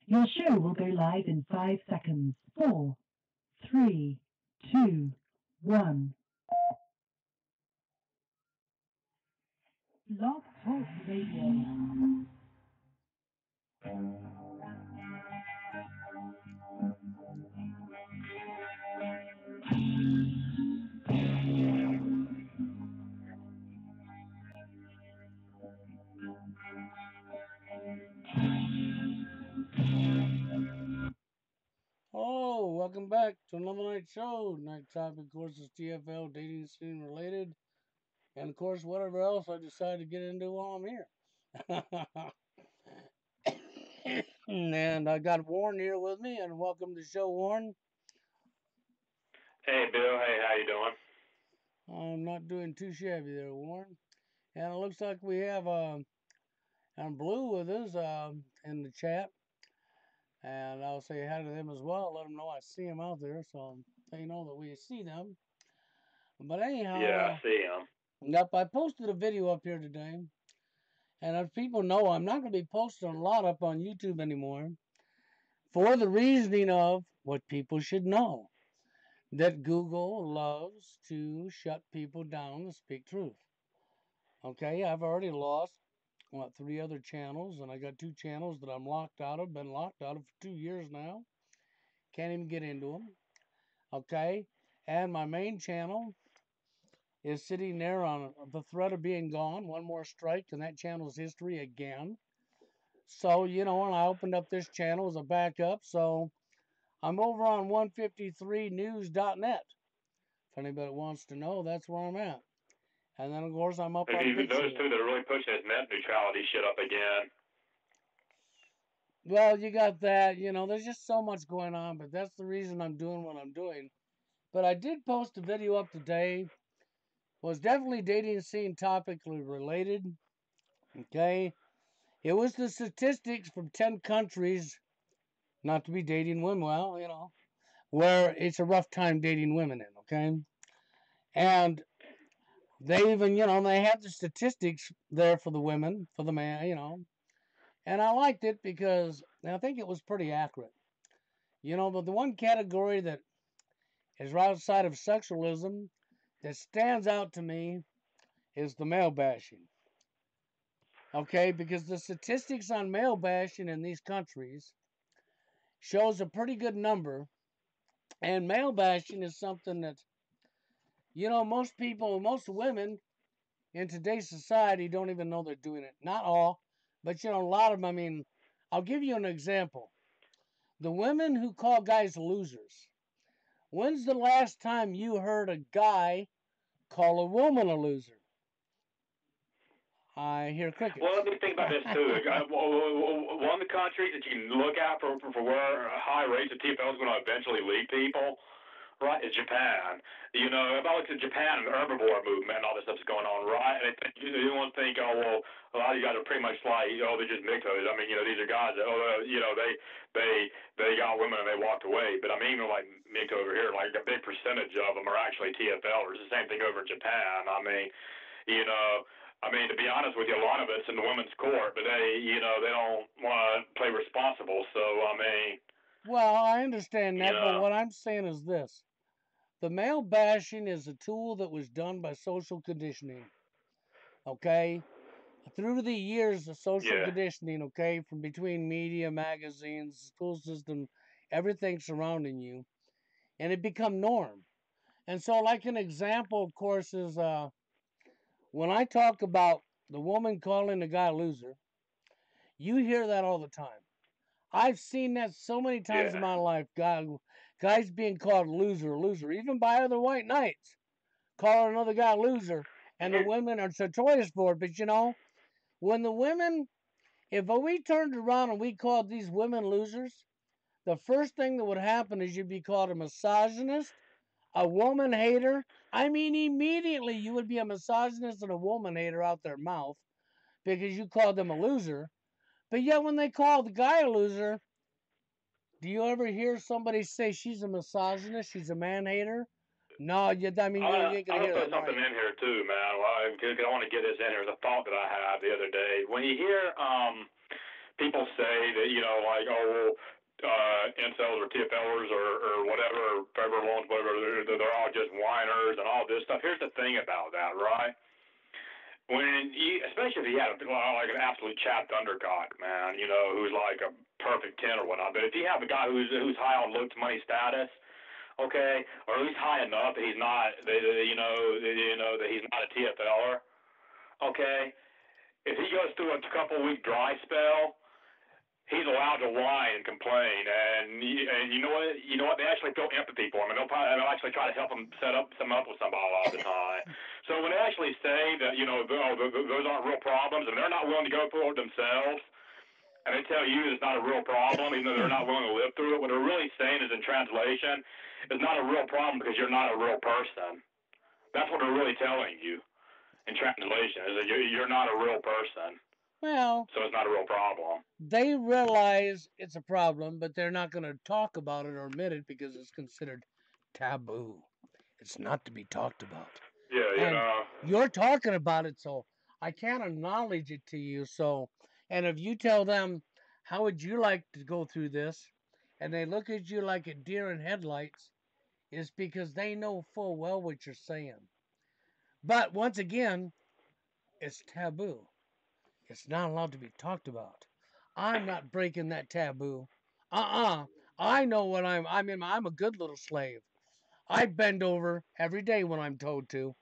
Your show will go live in 5 seconds. 4, 3, 2, 1. Blog Talk Radio. Oh, welcome back to another night show. Night topic, of course, is TFL, dating scene related, and of course, whatever else I decide to get into while I'm here. And I got Warren here with me, and welcome to the show, Warren. Hey, Bill. Hey, how you doing? I'm not doing too shabby there, Warren. And it looks like we have Blue with us in the chat, and I'll say hi to them as well. Let them know I see them out there, so they know that we see them. But anyhow, Yeah, I see him. yep, I posted a video up here today. And as people know, I'm not going to be posting a lot up on YouTube anymore for the reasoning of what people should know that Google loves to shut people down to speak truth. Okay, I've already lost, 3 other channels, and I got 2 channels that I'm locked out of, been locked out of for 2 years now. Can't even get into them. Okay, and my main channel is sitting there on the threat of being gone. One more strike, and that channel's history again. So, and I opened up this channel as a backup. So I'm over on 153news.net. If anybody wants to know, that's where I'm at. And then, of course, I'm up Have on you those BitChute. two that are really pushing this net neutrality shit up again? Well, you got that. There's just so much going on, but that's the reason I'm doing what I'm doing. But I did post a video up today. Was definitely dating scene topically related. Okay. It was the statistics from 10 countries, not to be dating women. Well, where it's a rough time dating women in, okay? And they even, they had the statistics there for the women, for the man. And I liked it because I think it was pretty accurate. But the one category that is right outside of sexualism that stands out to me is the male bashing. Okay, because the statistics on male bashing in these countries shows a pretty good number. And male bashing is something that, most people, most women in today's society don't even know they're doing it. Not all, but a lot of them. I mean, I'll give you an example. The women who call guys losers. When's the last time you heard a guy call a woman a loser? I hear Well, crickets. let me think about this too. One of the countries that you can look at for where high rates of TFL is going to eventually lead people, right, is Japan. If I look at Japan and the herbivore movement and all this stuff's going on, right, and you want to think, oh, well, a lot of you guys are pretty much like, oh, they're just mixos. I mean, these are guys that, they got women and they walked away. But I mean, even like mix over here, like a big percentage of them are actually TFLers. The same thing over in Japan. You know, to be honest with you, a lot of it's in the women's court, but they don't want to play responsible. So, Well, I understand you that, but know, what I'm saying is this. The male bashing is a tool that was done by social conditioning. Okay? Through the years of social yeah. conditioning, okay, from between media, magazines, school system, everything surrounding you, and it become norm. And so, like an example, of course, is when I talk about the woman calling the guy a loser, you hear that all the time. I've seen that so many times in Yeah. my life, guys being called loser, even by other white knights, calling another guy loser, and the Here, women are notorious for it. But when the women, if we turned around and we called these women losers, the first thing that would happen is you'd be called a misogynist, a woman hater. I mean, immediately you would be a misogynist and a woman hater out their mouth because you called them a loser. But yet, when they call the guy a loser, do you ever hear somebody say she's a misogynist, she's a man hater? No, I mean, you ain't I'm gonna gonna hear put that, are something you? in here too, man. Because I want to get this in here. It's a thought that I had the other day. When you hear people say that, like, oh, incels or TFLers or whatever, forever loans, whatever, they're all just whiners and all this stuff. Here's the thing about that, right? When you, especially if you have like an absolute chapped undercock, man, who's like a perfect 10 or whatnot. But if you have a guy who's high on looks, money, status, okay, or at least high enough that he's not, that he's not a TFLer, okay. If he goes through a couple-week dry spell, he's allowed to whine and complain, and you know what? They actually feel empathy for him, and they'll actually try to help him set up with somebody a lot of the time. So when they actually say that those aren't real problems, and they're not willing to go through it themselves, and they tell you it's not a real problem, even though they're not willing to live through it, what they're really saying is, in translation, it's not a real problem because you're not a real person. That's what they're really telling you. In translation, is that you're not a real person. Well, so it's not a real problem. They realize it's a problem, but they're not going to talk about it or admit it because it's considered taboo. It's not to be talked about. Yeah, and you're talking about it, so I can't acknowledge it to you. So, and if you tell them, how would you like to go through this? And they look at you like a deer in headlights, it's because they know full well what you're saying. But once again, it's taboo. It's not allowed to be talked about. I'm not breaking that taboo. I know what I'm a good little slave. I bend over every day when I'm told to.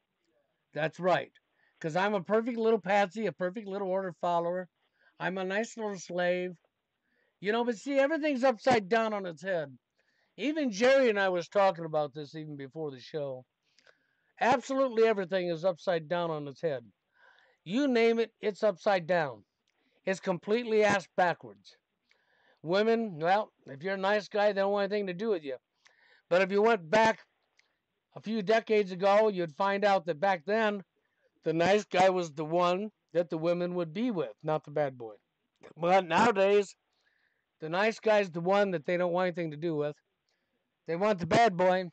That's right. Because I'm a perfect little patsy, a perfect little order follower. I'm a nice little slave. But see, everything's upside down on its head. Even Jerry and I was talking about this even before the show. Absolutely everything is upside down on its head. You name it, it's upside down. It's completely ass backwards. Women, well, if you're a nice guy, they don't want anything to do with you. But if you went back a few decades ago, you'd find out that back then, the nice guy was the one that the women would be with, not the bad boy. But nowadays, the nice guy's the one that they don't want anything to do with. They want the bad boy,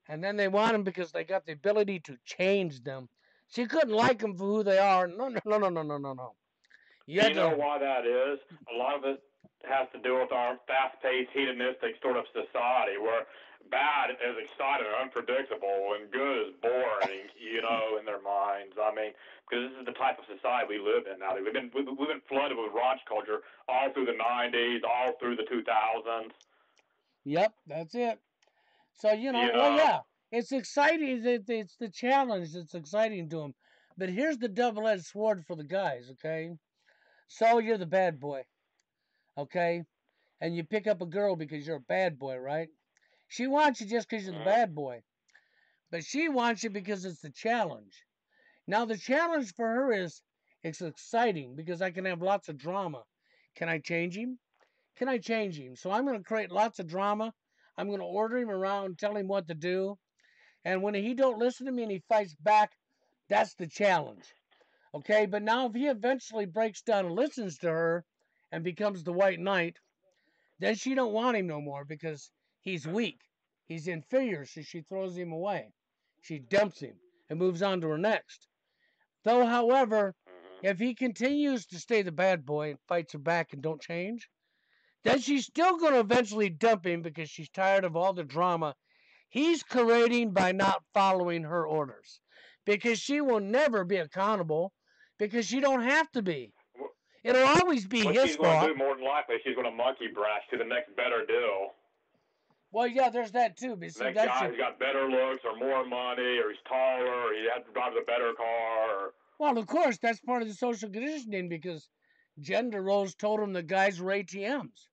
and then they want him because they got the ability to change them. So you couldn't like them for who they are. No. You know why that is? A lot of it has to do with our fast-paced, hedonistic sort of society where bad is exciting and unpredictable and good is boring, in their minds. I mean, because this is the type of society we live in now. We've been flooded with raunch culture all through the 90s, all through the 2000s. Yep, that's it. So, well, yeah, it's exciting. It's the challenge that's exciting to them. But here's the double-edged sword for the guys, okay? So you're the bad boy, okay? And you pick up a girl because you're a bad boy, right? She wants you just because you're the bad boy. But she wants you because it's the challenge. Now, the challenge for her is it's exciting because I can have lots of drama. Can I change him? Can I change him? So I'm going to create lots of drama. I'm going to order him around, tell him what to do. And when he don't listen to me and he fights back, that's the challenge. Okay, but now if he eventually breaks down and listens to her and becomes the white knight, then she don't want him no more because he's weak. He's inferior, so she throws him away. She dumps him and moves on to her next. Though, however, if he continues to stay the bad boy and fights her back and don't change, then she's still going to eventually dump him because she's tired of all the drama he's creating by not following her orders. Because she will never be accountable because she don't have to be. It'll always be his fault. What she's going to do, more than likely, she's going to monkey branch to the next better deal. Well, yeah, there's that too. But see, that guy who's got better looks or more money or he's taller or he has to drive a better car. Well, of course, that's part of the social conditioning because gender roles told them the guys were ATMs.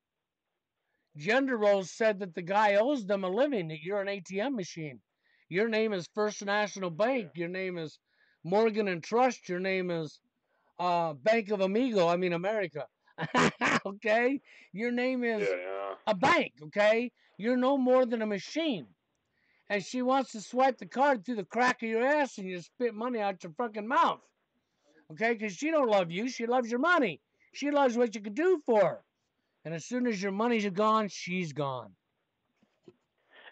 Gender roles said that the guy owes them a living, that you're an ATM machine. Your name is First National Bank. Your name is Morgan and Trust. Your name is Bank of America. Okay? Your name is a bank, okay? You're no more than a machine. And she wants to swipe the card through the crack of your ass and you spit money out your fucking mouth. Okay? Because she don't love you. She loves your money. She loves what you can do for her. And as soon as your money's gone, she's gone.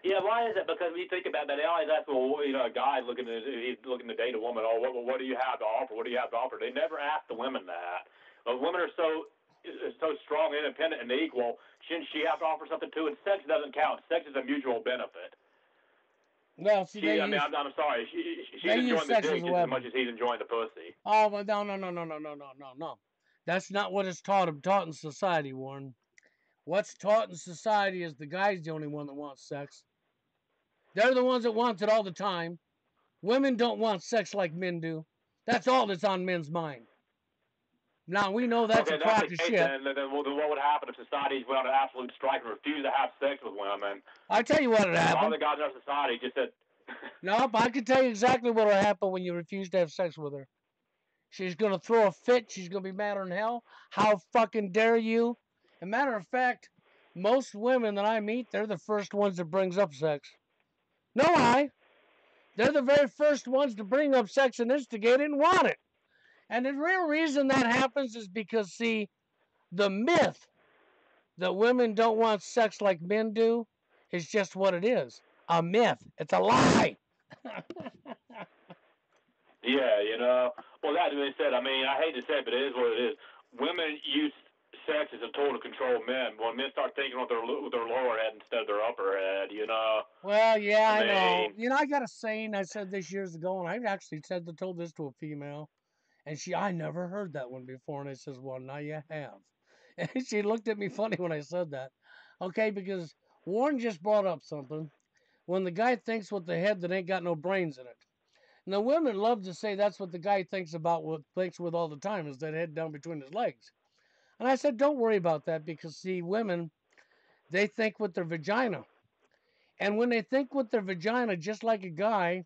Yeah, why is that? Because when you think about that, they always ask, well, a guy he's looking to date a woman. Oh, what do you have to offer? What do you have to offer? They never ask the women that. But women are so is so strong, independent, and equal, shouldn't she have to offer something too? And sex doesn't count. Sex is a mutual benefit. Well, see, I'm sorry. She's use enjoying the sex dick as a just as weapon. much as he's enjoying the pussy. Oh, well, no. That's not what is taught in society, Warren. What's taught in society is the guy's the only one that wants sex. They're the ones that want it all the time. Women don't want sex like men do. That's all that's on men's mind. Now, we know that's a crock of shit. Then what would happen if society went on an absolute strike and refused to have sex with women? I tell you what would happen. All the guys in our society just said... Nope, I can tell you exactly what will happen when you refuse to have sex with her. She's going to throw a fit. She's going to be madder than hell. How fucking dare you? As a matter of fact, most women that I meet, they're the first ones that brings up sex. No lie. They're the very first ones to bring up sex and instigate it and want it. And the real reason that happens is because, see, the myth that women don't want sex like men do is just what it is. A myth. It's a lie. Yeah, you know. Well, that being said, I mean, I hate to say it, but it is what it is. Women use sex as a tool to control men. When men start thinking with their lower head instead of their upper head, you know. Well, yeah, I know. You know, I got a saying I said this years ago, and I actually told this to a female, and I never heard that one before, and I says, well, now you have. And she looked at me funny when I said that. Okay, because Warren just brought up something. When the guy thinks with the head that ain't got no brains in it. And the women love to say that's what the guy thinks with all the time, is that head down between his legs. And I said, don't worry about that, because, see, women, they think with their vagina. And when they think with their vagina, just like a guy,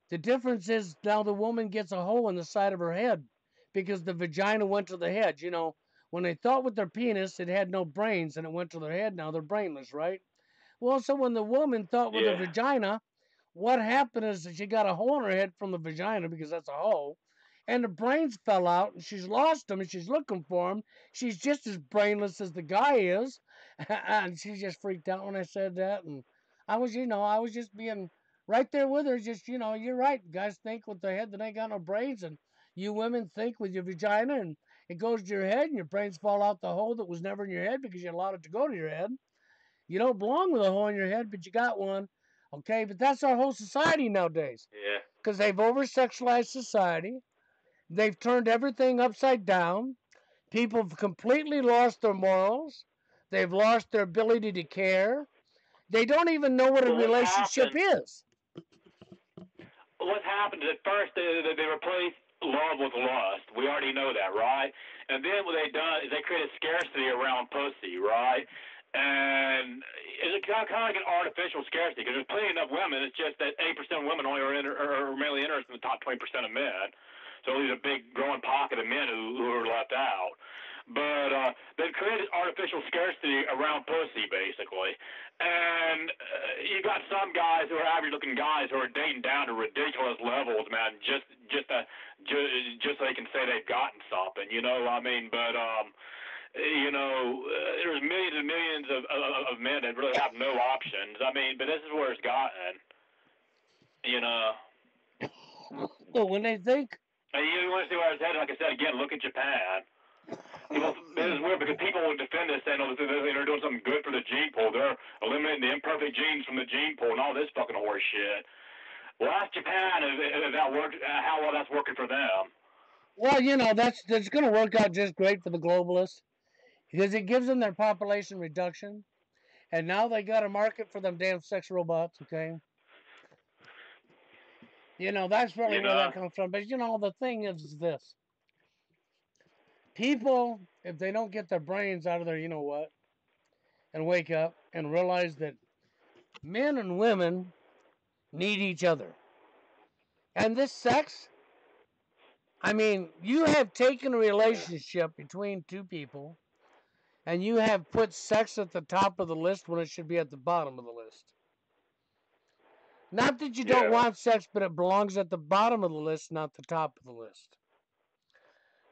the difference is now the woman gets a hole in the side of her head because the vagina went to the head. You know, when they thought with their penis, it had no brains and it went to their head. Now they're brainless, right? Well, so when the woman thought with her vagina, what happened is that she got a hole in her head from the vagina, because that's a hole, and the brains fell out, and she's lost them, and she's looking for them. She's just as brainless as the guy is, and she just freaked out when I said that, and I was just being right there with her. Just, you're right. Guys think with their head that ain't got no brains, and you women think with your vagina, and it goes to your head, and your brains fall out the hole that was never in your head because you allowed it to go to your head. You don't belong with a hole in your head, but you got one. Okay, but that's our whole society nowadays. Yeah. Because they've over-sexualized society. They've turned everything upside down. People have completely lost their morals. They've lost their ability to care. They don't even know what a relationship is. What happened is at first they replaced love with lust. We already know that, right? And then what they done is they created scarcity around pussy, right? And it's kind of like an artificial scarcity, because there's plenty enough women. It's just that 8% of women only are mainly interested in the top 20% of men. So there's a big growing pocket of men who are left out. But they've created artificial scarcity around pussy, basically. And you got some guys who are average-looking guys who are dating down to ridiculous levels, man, just so they can say they've gotten something, you know what I mean? But there's millions and millions of men that really have no options. I mean, but this is where it's gotten, you know. Well, when they think... And you want to see where it's headed, like I said, again, look at Japan. This is weird, because people would defend this, saying they're doing something good for the gene pool. They're eliminating the imperfect genes from the gene pool and all this fucking horse shit. Well, ask Japan if that worked, how well that's working for them. Well, that's going to work out just great for the globalists, because it gives them their population reduction, and now they got a market for them damn sex robots, okay? That's really where that comes from. But, the thing is this. People, if they don't get their brains out of their you-know-what, and wake up and realize that men and women need each other. And this sex, I mean, you have taken a relationship between two people, and you have put sex at the top of the list when it should be at the bottom of the list. Not that you don't want sex, but it belongs at the bottom of the list, not the top of the list.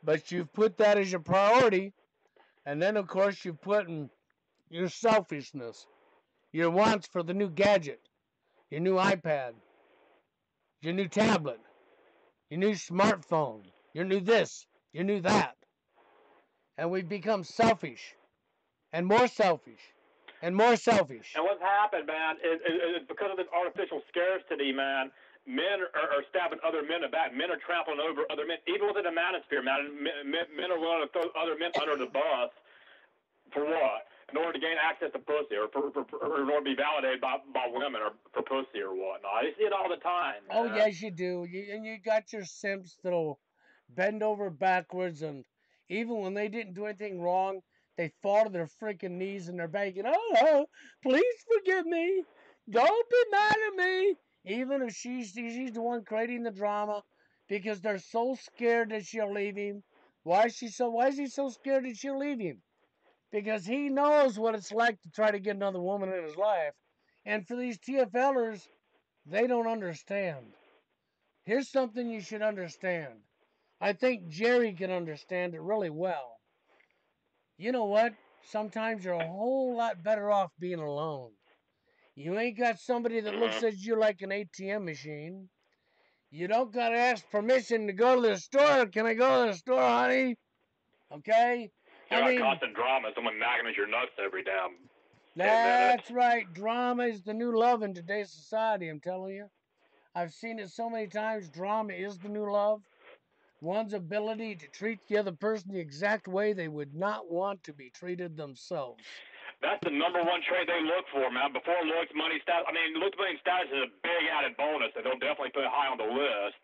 But you've put that as your priority, and then, of course, you've put in your selfishness, your wants for the new gadget, your new iPad, your new tablet, your new smartphone, your new this, your new that. And we've become selfish and more selfish and more selfish. And what's happened, man, is because of this artificial scarcity, man, men are stabbing other men in the back. Men are trampling over other men, even within the manosphere, man. Men are willing to throw other men under the bus for what? In order to gain access to pussy, or in order to be validated by women, or for pussy or whatnot. You see it all the time, man. Oh, yes, you do. And you got your simps that'll bend over backwards, and even when they didn't do anything wrong, they fall to their freaking knees and they're begging, oh, please forgive me. Don't be mad at me. Even if she's the one creating the drama, because they're so scared that she'll leave him. Why is he so scared that she'll leave him? Because he knows what it's like to try to get another woman in his life. And for these TFLers, they don't understand. Here's something you should understand. I think Jerry can understand it really well. You know what? Sometimes you're a whole lot better off being alone. You ain't got somebody that looks at you like an ATM machine. You don't gotta ask permission to go to the store. Can I go to the store, honey? Okay? You're not constant drama, someone nagging at your nuts every damn. That's right. Drama is the new love in today's society, I'm telling you. I've seen it so many times. Drama is the new love. One's ability to treat the other person the exact way they would not want to be treated themselves. That's the number one trait they look for, man. Before looks, money, status. I mean, looks, money, status is a big added bonus that they'll definitely put high on the list.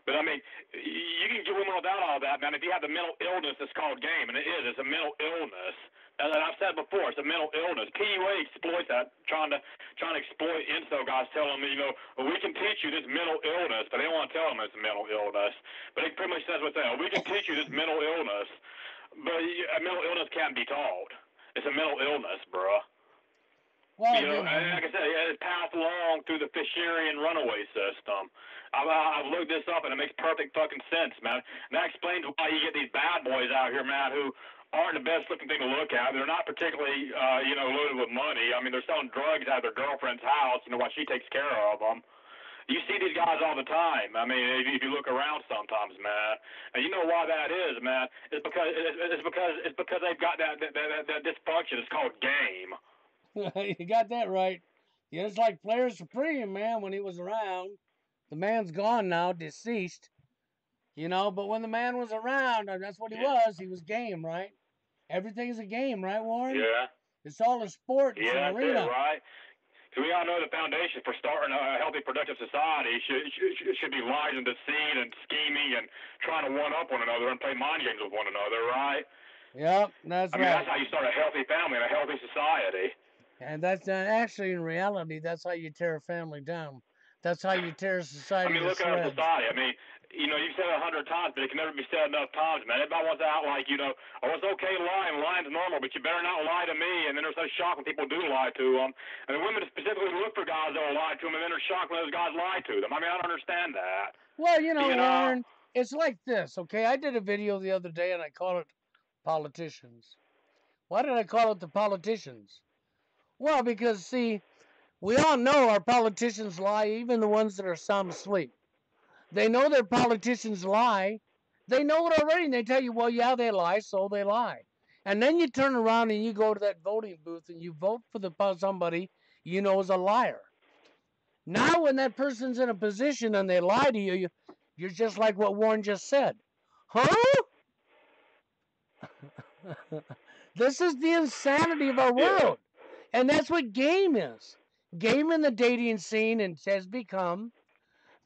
But I mean, you can get women without all that, man. If you have the mental illness that's called game, and it is, it's a mental illness. And I've said before, it's a mental illness. PUA exploits that, trying to exploit incel guys, telling them, well, we can teach you this mental illness, but they don't want to tell them it's a mental illness. But it pretty much says what they are. We can teach you this mental illness, but a mental illness can't be taught. It's a mental illness, bro. Well, and like I said, it's passed along through the Fisherian runaway system. I've looked this up, and it makes perfect fucking sense, man. And that explains why you get these bad boys out here, man, who aren't the best looking thing to look at. They're not particularly, loaded with money. I mean, they're selling drugs out of their girlfriend's house, while she takes care of them. You see these guys all the time. I mean, if you look around sometimes, man, and you know why that is, man. It's because they've got that dysfunction. It's called game. You got that right. Yeah, it's like Player Supreme, man. When he was around, the man's gone now, deceased. But when the man was around, that's what he was. He was game, right? Everything's a game, right, Warren? Yeah. It's all a sport. It's an arena. It, right? So we all know the foundation for starting a healthy, productive society should be lies and deceit and scheming and trying to one-up one another and play mind games with one another, right? Yep, that's right. That's how you start a healthy family and a healthy society. And that's actually, in reality, that's how you tear a family down. That's how you tear a society to look at our shreds. society. You've said it 100 times, but it can never be said enough times, man. Everybody wants to act like, it's okay to lie, and lying's normal, but you better not lie to me. And then they're so shocked when people do lie to them. And the women specifically look for guys that will lie to them, and then they're shocked when those guys lie to them. I don't understand that. Well, Warren, it's like this, okay? I did a video the other day, and I called it Politicians. Why did I call it the Politicians? Well, because, see, we all know our politicians lie, even the ones that are sound asleep. They know their politicians lie. They know it already, and they tell you, well, yeah, they lie, so they lie. And then you turn around and you go to that voting booth and you vote for somebody you know is a liar. Now, when that person's in a position and they lie to you, you're just like what Warren just said. Huh? This is the insanity of our world. And that's what game is. Game in the dating scene has become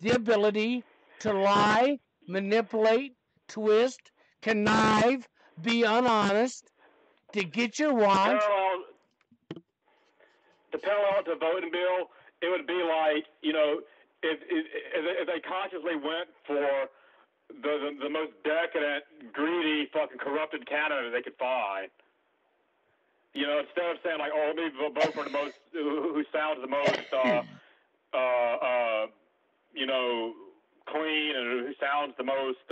the ability to lie, manipulate, twist, connive, be unhonest, to get your want. The parallel to voting bill, it would be like, if they consciously went for the most decadent, greedy, fucking corrupted candidate they could find. Instead of saying like, oh, let me vote for the most, who sounds the most, clean and who sounds the most,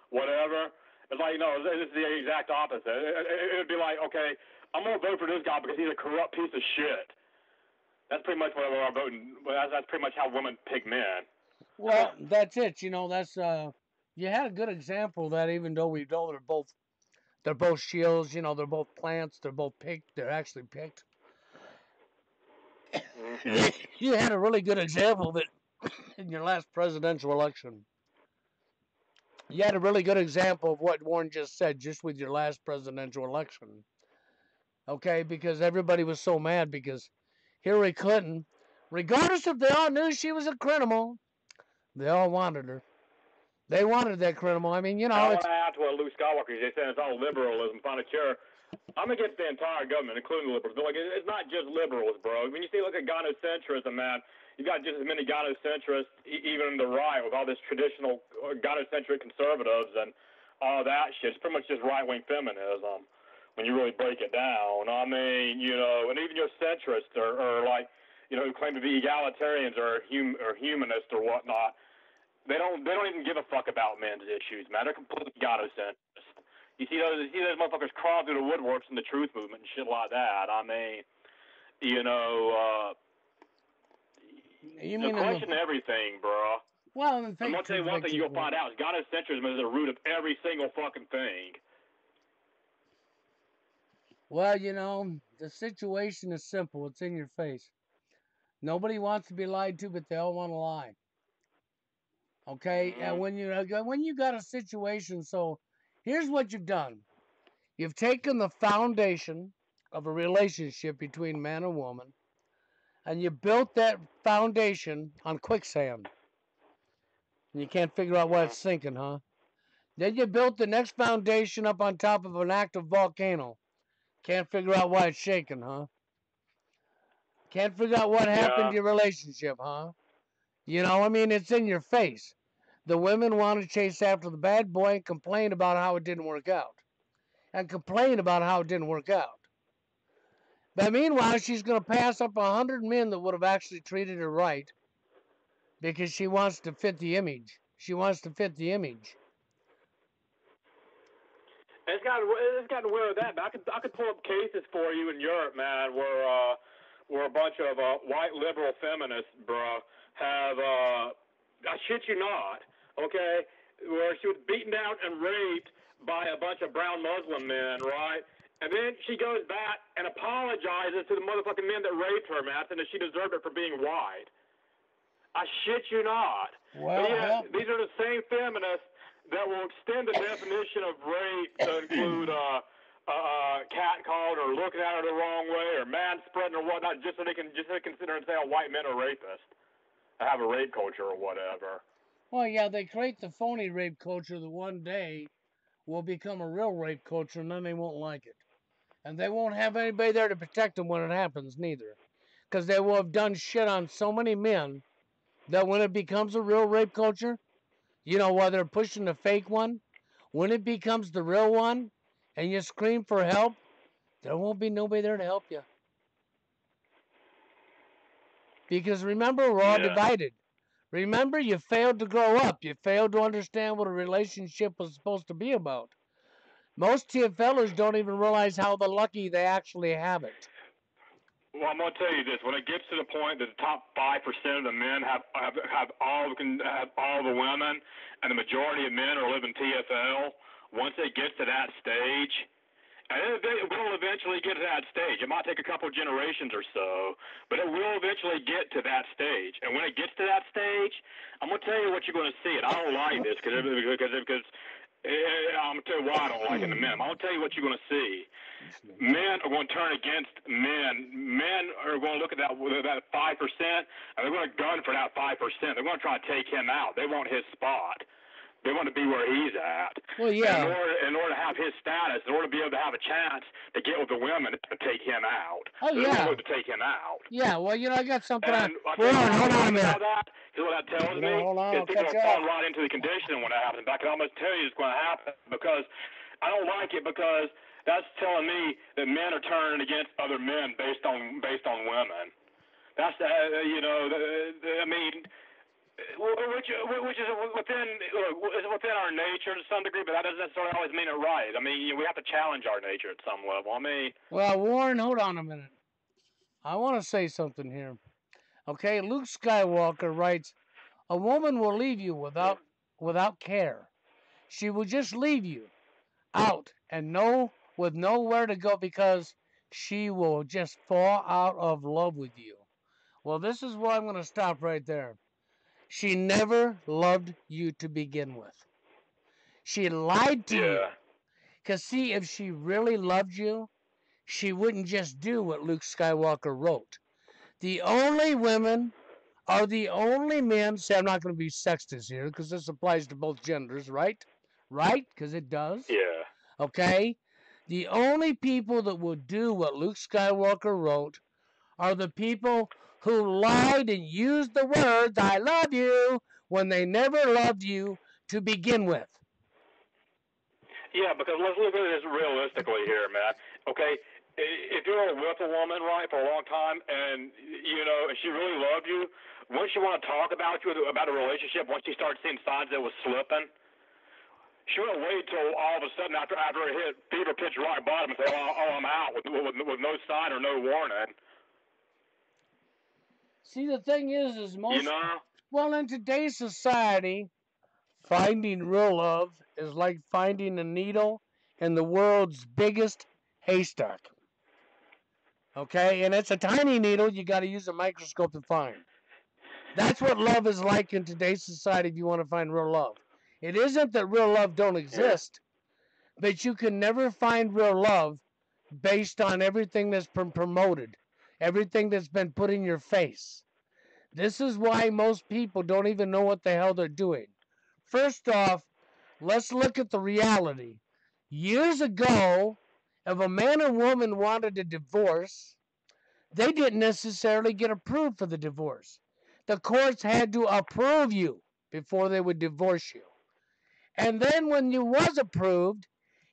whatever. It's like, this is the exact opposite. It would be like, okay, I'm going to vote for this guy because he's a corrupt piece of shit. That's pretty much what I'm voting. That's pretty much how women pick men. Well, that's it. That's, you had a good example of that, even though we know They're both shields, you know, they're both plants, they're both picked, they're actually picked. You had a really good example of it in your last presidential election. You had a really good example of what Warren just said just with your last presidential election. Okay, because everybody was so mad because Hillary Clinton, regardless if they all knew she was a criminal, they all wanted her. They wanted that criminal. I mean, you know, I want it's to add to what Luke Skywalker is saying. It's all liberalism. Find a chair. I'm against the entire government, including the liberals. But like, it's not just liberals, bro. When you see look at gynocentrism, man, you got just as many gynocentrists, even in the right, with all this traditional gynocentric conservatives and all that shit. It's pretty much just right-wing feminism when you really break it down. I mean, you know, and even your centrists are like, you know, who claim to be egalitarians or humanists or whatnot. They don't even give a fuck about men's issues, man. They're completely gynocentrist. You see those motherfuckers crawl through the woodworks in the truth movement and shit like that. I mean, you know, you the mean question to everything, bro. Well, I'm I'm gonna tell you one thing you'll find out is gynocentrism is the root of every single fucking thing. Well, you know, the situation is simple. It's in your face. Nobody wants to be lied to, but they all want to lie. Okay, and when you got a situation, so here's what you've done. You've taken the foundation of a relationship between man and woman, and you built that foundation on quicksand. And you can't figure out why it's sinking, huh? Then you built the next foundation up on top of an active volcano. Can't figure out why it's shaking, huh? Can't figure out what happened to your relationship, huh? You know, I mean, it's in your face. The women want to chase after the bad boy and complain about how it didn't work out. And complain about how it didn't work out. But meanwhile, she's going to pass up 100 men that would have actually treated her right because she wants to fit the image. She wants to fit the image. It's gotten weird with that, but I could pull up cases for you in Europe, man, where a bunch of white liberal feminists, bro, have I shit you not, okay, where she was beaten down and raped by a bunch of brown Muslim men, right? And then she goes back and apologizes to the motherfucking men that raped her, man, saying that she deserved it for being white. I shit you not. Well, these are the same feminists that will extend the definition of rape to include catcalled or looking at her the wrong way or man spreading or whatnot, just so they can consider and say, oh, white men are rapists, have a rape culture or whatever. Well, yeah, they create the phony rape culture that one day will become a real rape culture, and then they won't like it. And they won't have anybody there to protect them when it happens, neither. Because they will have done shit on so many men that when it becomes a real rape culture, you know, while they're pushing the fake one, when it becomes the real one and you scream for help, there won't be nobody there to help you. Because remember, we're all divided. Remember, you failed to grow up. You failed to understand what a relationship was supposed to be about. Most TFLers don't even realize how lucky they actually have it. Well, I'm gonna tell you this: when it gets to the point that the top 5% of the men have all the women, and the majority of men are living TFL, once it gets to that stage, and it will eventually get to that stage. It might take a couple of generations or so, but it will eventually get to that stage. And when it gets to that stage, I'm gonna tell you what you're gonna see. And I don't like this because I'm gonna tell you why I don't like it in a minute. I'm gonna tell you what you're gonna see. Men are going to turn against men. Men are going to look at that 5%, and they're going to gun for that 5%. They're going to try to take him out. They want his spot. They want to be where he's at. Well, yeah. In order to have his status, in order to be able to have a chance to get with the women, to take him out. Oh, yeah. To take him out. Yeah, well, you know, I got something on. Hold on a minute. Here's what that tells me. Hold on, is people are falling right into the conditioning when that happens. I can almost tell you it's going to happen because I don't like it because that's telling me that men are turning against other men based on women. That's I mean, which is within our nature to some degree, but that doesn't necessarily always mean it right. I mean, we have to challenge our nature at some level. I mean, well, Warren, hold on a minute. I want to say something here. Okay, Luke Skywalker writes, "A woman will leave you without care. She will just leave you out and with nowhere to go because she will just fall out of love with you. Well, this is where I'm going to stop right there. She never loved you to begin with. She lied to you. Yeah. Because, see, if she really loved you, she wouldn't just do what Luke Skywalker wrote. The only women are the only men. See, I'm not going to be sexist here because this applies to both genders, right? Right? Because it does. Yeah. Okay? The only people that will do what Luke Skywalker wrote are the people who lied and used the words, I love you, when they never loved you to begin with. Yeah, because let's look at this realistically here, man. Okay, if you're with a woman, right, for a long time, and and she really loved you, wouldn't she want to talk about you about a relationship once she started seeing signs that it was slipping? She wouldn't wait till all of a sudden after it hit fever pitch rock bottom and say, "Oh, I'm out," with no sign or no warning. See, the thing is You know? well, in today's society, finding real love is like finding a needle in the world's biggest haystack. Okay, and it's a tiny needle you got to use a microscope to find. That's what love is like in today's society if you want to find real love. It isn't that real love don't Yeah. exist, but you can never find real love based on everything that's been promoted, everything that's been put in your face. This is why most people don't even know what the hell they're doing. First off, let's look at the reality. Years ago, if a man and woman wanted a divorce, they didn't necessarily get approved for the divorce. The courts had to approve you before they would divorce you. And then when you was approved,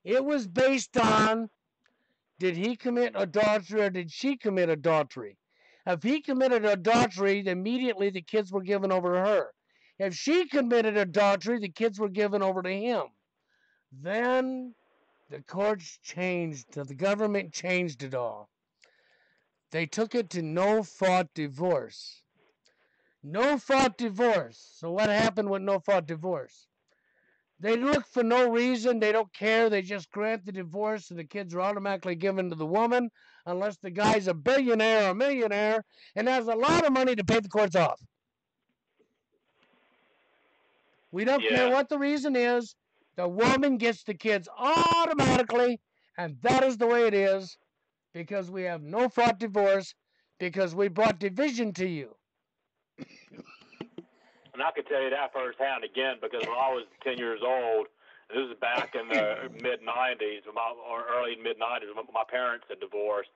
it was based on did he commit adultery or did she commit adultery? If he committed adultery, immediately the kids were given over to her. If she committed adultery, the kids were given over to him. Then the courts changed, the government changed it all. They took it to no fault divorce. No fault divorce. So what happened with no fault divorce? They look for no reason. They don't care. They just grant the divorce, and the kids are automatically given to the woman unless the guy's a billionaire or a millionaire and has a lot of money to pay the courts off. We don't care Yeah. what the reason is. The woman gets the kids automatically, and that is the way it is because we have no fault divorce because we brought division to you. And I could tell you that firsthand again because when I was 10 years old, this is back in the mid 90s, or early mid 90s, when my parents had divorced.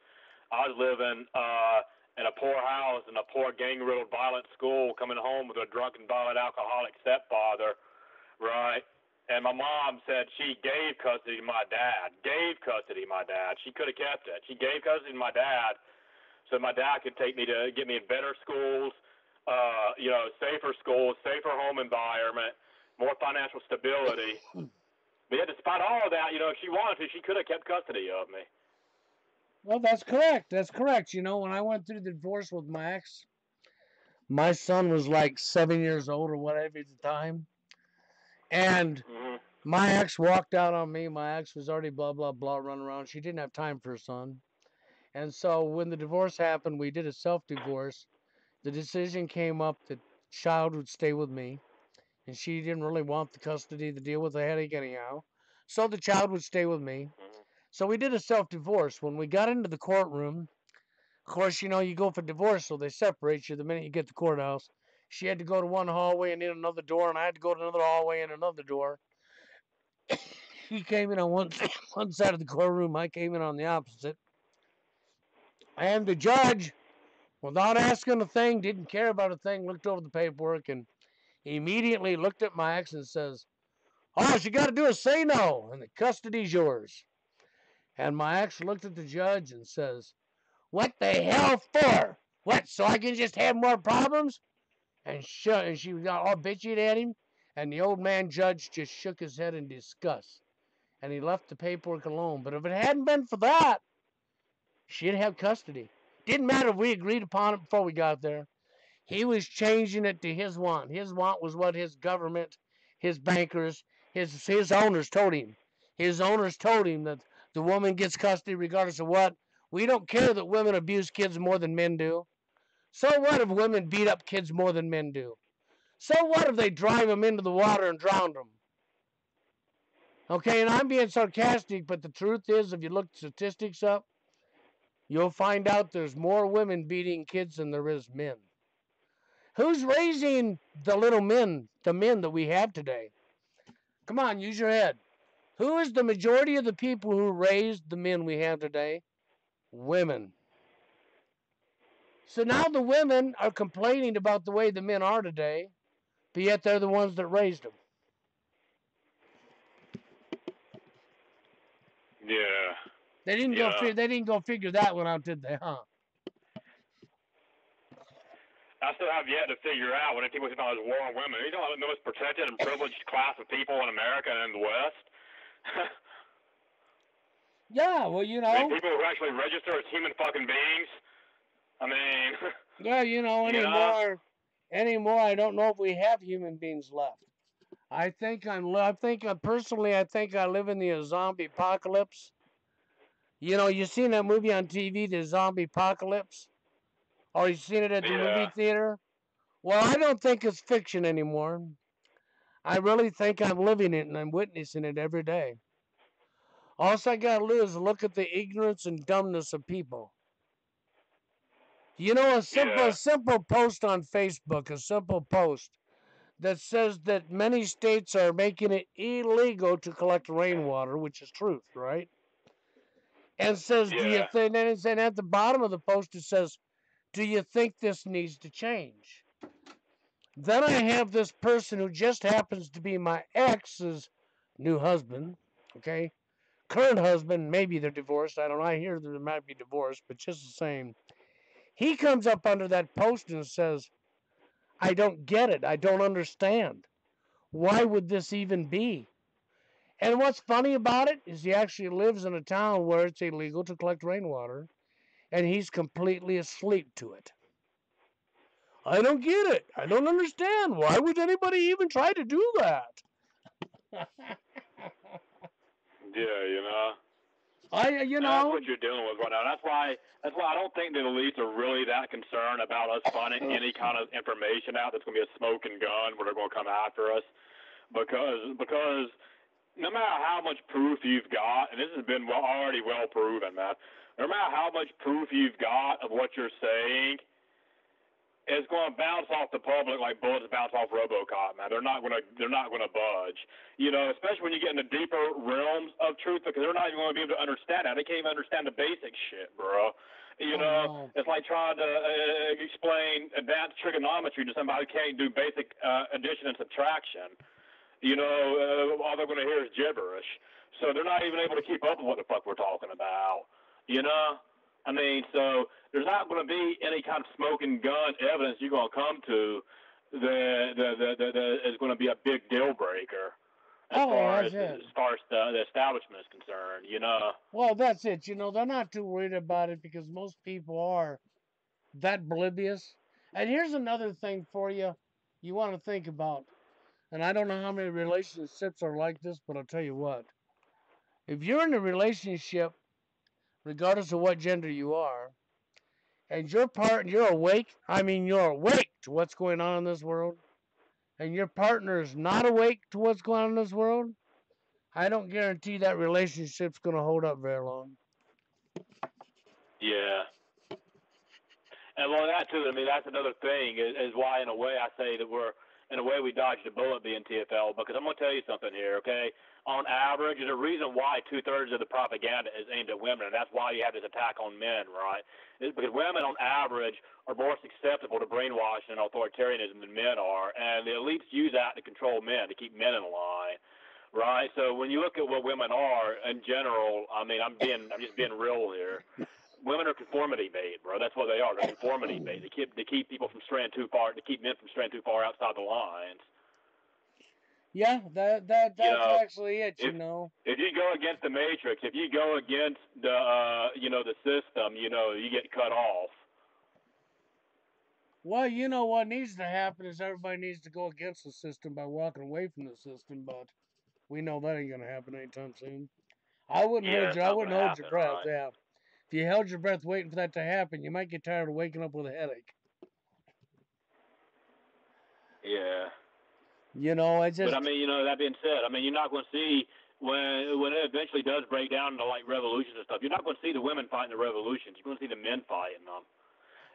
I was living in a poor house in a poor gang-riddled violent school, coming home with a drunken, violent, alcoholic stepfather, right? And my mom said she gave custody to my dad. She could have kept it. She gave custody to my dad so my dad could take me to get me in better schools, safer schools, safer home environment, more financial stability. But yet, despite all of that, if she wanted to, she could have kept custody of me. Well, that's correct. That's correct. When I went through the divorce with my ex, my son was like 7 years old or whatever at the time. And my ex walked out on me. My ex was already blah, blah, blah, running around. She didn't have time for her son. And so when the divorce happened, we did a self-divorce. The decision came up that child would stay with me. And she didn't really want the custody to deal with the headache anyhow. So the child would stay with me. So we did a self-divorce. When we got into the courtroom, of course, you go for divorce, so they separate you the minute you get to the courthouse. She had to go to one hallway and in another door, and I had to go to another hallway and another door. She came in on one side of the courtroom. I came in on the opposite. And the judge, without asking a thing, didn't care about a thing, looked over the paperwork and immediately looked at my ex and says, all you got to do is say no, and the custody's yours. And my ex looked at the judge and says, what the hell for? What, so I can just have more problems? And she got all bitchy at him, and the old man judge just shook his head in disgust. And he left the paperwork alone. But if it hadn't been for that, she'd have custody. Didn't matter if we agreed upon it before we got there. He was changing it to his want. His want was what his government, his bankers, his owners told him. His owners told him that the woman gets custody regardless of what. We don't care that women abuse kids more than men do. So what if women beat up kids more than men do? So what if they drive them into the water and drown them? Okay, and I'm being sarcastic, but the truth is, if you look statistics up, you'll find out there's more women beating kids than there is men. Who's raising the little men, the men that we have today? Come on, use your head. Who is the majority of the people who raised the men we have today? Women. So now the women are complaining about the way the men are today, but yet they're the ones that raised them. Yeah. They didn't Yeah. They didn't go figure that one out, did they? Huh? I still have yet to figure out when people say about this war on women. You know the most protected and privileged class of people in America and in the West. Yeah, well, you know. I mean, people who actually register as human fucking beings. I mean. Yeah, you know, anymore, I don't know if we have human beings left. I think personally, I think I live in the zombie apocalypse. You know, you seen that movie on TV, the zombie apocalypse? Or you seen it at the movie theater? Well, I don't think it's fiction anymore. I really think I'm living it and I'm witnessing it every day. All I gotta do is look at the ignorance and dumbness of people. You know, a simple post on Facebook, a simple post that says that many states are making it illegal to collect rainwater, which is truth, right? And says, do you think, and at the bottom of the post it says, do you think this needs to change? Then I have this person who just happens to be my ex's new husband, okay? Current husband, maybe they're divorced. I don't know. I hear they might be divorced, but just the same. He comes up under that post and says, I don't get it. I don't understand. Why would this even be? And what's funny about it is he actually lives in a town where it's illegal to collect rainwater, and he's completely asleep to it. I don't get it. I don't understand. Why would anybody even try to do that? Yeah, you know. You know. That's what you're dealing with right now. That's why I don't think the elites are really that concerned about us finding any kind of information out that's going to be a smoking gun where they're going to come after us, because no matter how much proof you've got, and this has been already well proven, man. No matter how much proof you've got of what you're saying, it's going to bounce off the public like bullets bounce off RoboCop, man. They're not going to budge. You know, especially when you get into deeper realms of truth, because they're not even going to be able to understand that. They can't even understand the basic shit, bro. You know, it's like trying to explain advanced trigonometry to somebody who can't do basic addition and subtraction. You know, all they're going to hear is gibberish. So they're not even able to keep up with what the fuck we're talking about. You know? I mean, so there's not going to be any kind of smoking gun evidence you're going to come to that is going to be a big deal breaker as far as the establishment is concerned, you know. Well, that's it. You know, they're not too worried about it because most people are that oblivious. And here's another thing for you want to think about. And I don't know how many relationships are like this, but I'll tell you what. If you're in a relationship, regardless of what gender you are, and you're awake, you're awake to what's going on in this world, and your partner is not awake to what's going on in this world, I don't guarantee that relationship's going to hold up very long. Yeah. And well, that too, I mean, that's another thing is why, in a way, I say that we dodged a bullet being TFL, because I'm going to tell you something here, okay? On average, there's a reason why 2/3 of the propaganda is aimed at women, and that's why you have this attack on men, right? It's because women, on average, are more susceptible to brainwashing and authoritarianism than men are, and the elites use that to control men, to keep men in line, right? So when you look at what women are in general, I mean, I'm just being real here. Women are conformity bait, bro. That's what they are. They're conformity bait. They keep people from straying too far. To keep men from straying too far outside the lines. Yeah, that's actually it. If you go against the matrix, if you go against the the system, you get cut off. Well, you know what needs to happen is everybody needs to go against the system by walking away from the system. But We know that ain't gonna happen anytime soon. I wouldn't Yeah, hold it's your I not wouldn't gonna hold your happen, breath. right? Yeah, if you held your breath waiting for that to happen, you might get tired of waking up with a headache. Yeah. You know, I But just I mean, that being said, I mean, you're not going to see when it eventually does break down into like revolutions and stuff. You're not going to see the women fighting the revolutions. You're going to see the men fighting them.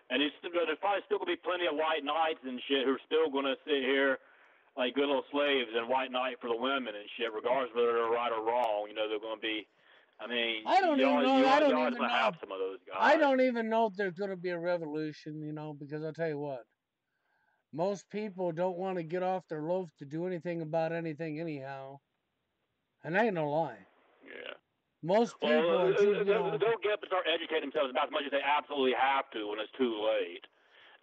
And there's probably still going to be plenty of white knights and shit who are still going to sit here like good little slaves and white knight for the women and shit, regardless whether they're right or wrong. They're going to be. I mean, I don't even know. I don't y'all even going to have know. some of those guys. I don't even know if there's going to be a revolution. Because I'll tell you what, most people don't want to get off their loaf to do anything about anything anyhow, and that ain't no lie. Yeah. Most Well, people are too. they'll get up and start educating themselves about as much as they absolutely have to when it's too late.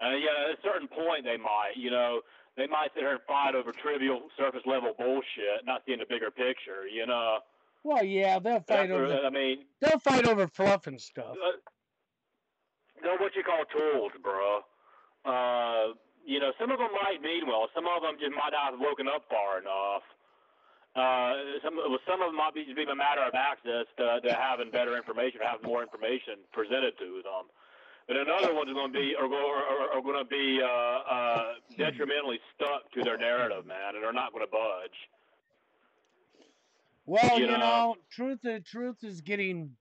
Yeah, at a certain point they might, they might sit here and fight over trivial surface level bullshit, not seeing the bigger picture. Well, yeah, they'll fight over. They'll fight over fluff and stuff. They're what you call tools, bro. Some of them might mean well. Some of them just might not have woken up far enough. Some of them might be just be a matter of access to having better information, having more information presented to them. But another one's going to be are going to be detrimentally stuck to their narrative, man, and they're not going to budge. Well, truth is getting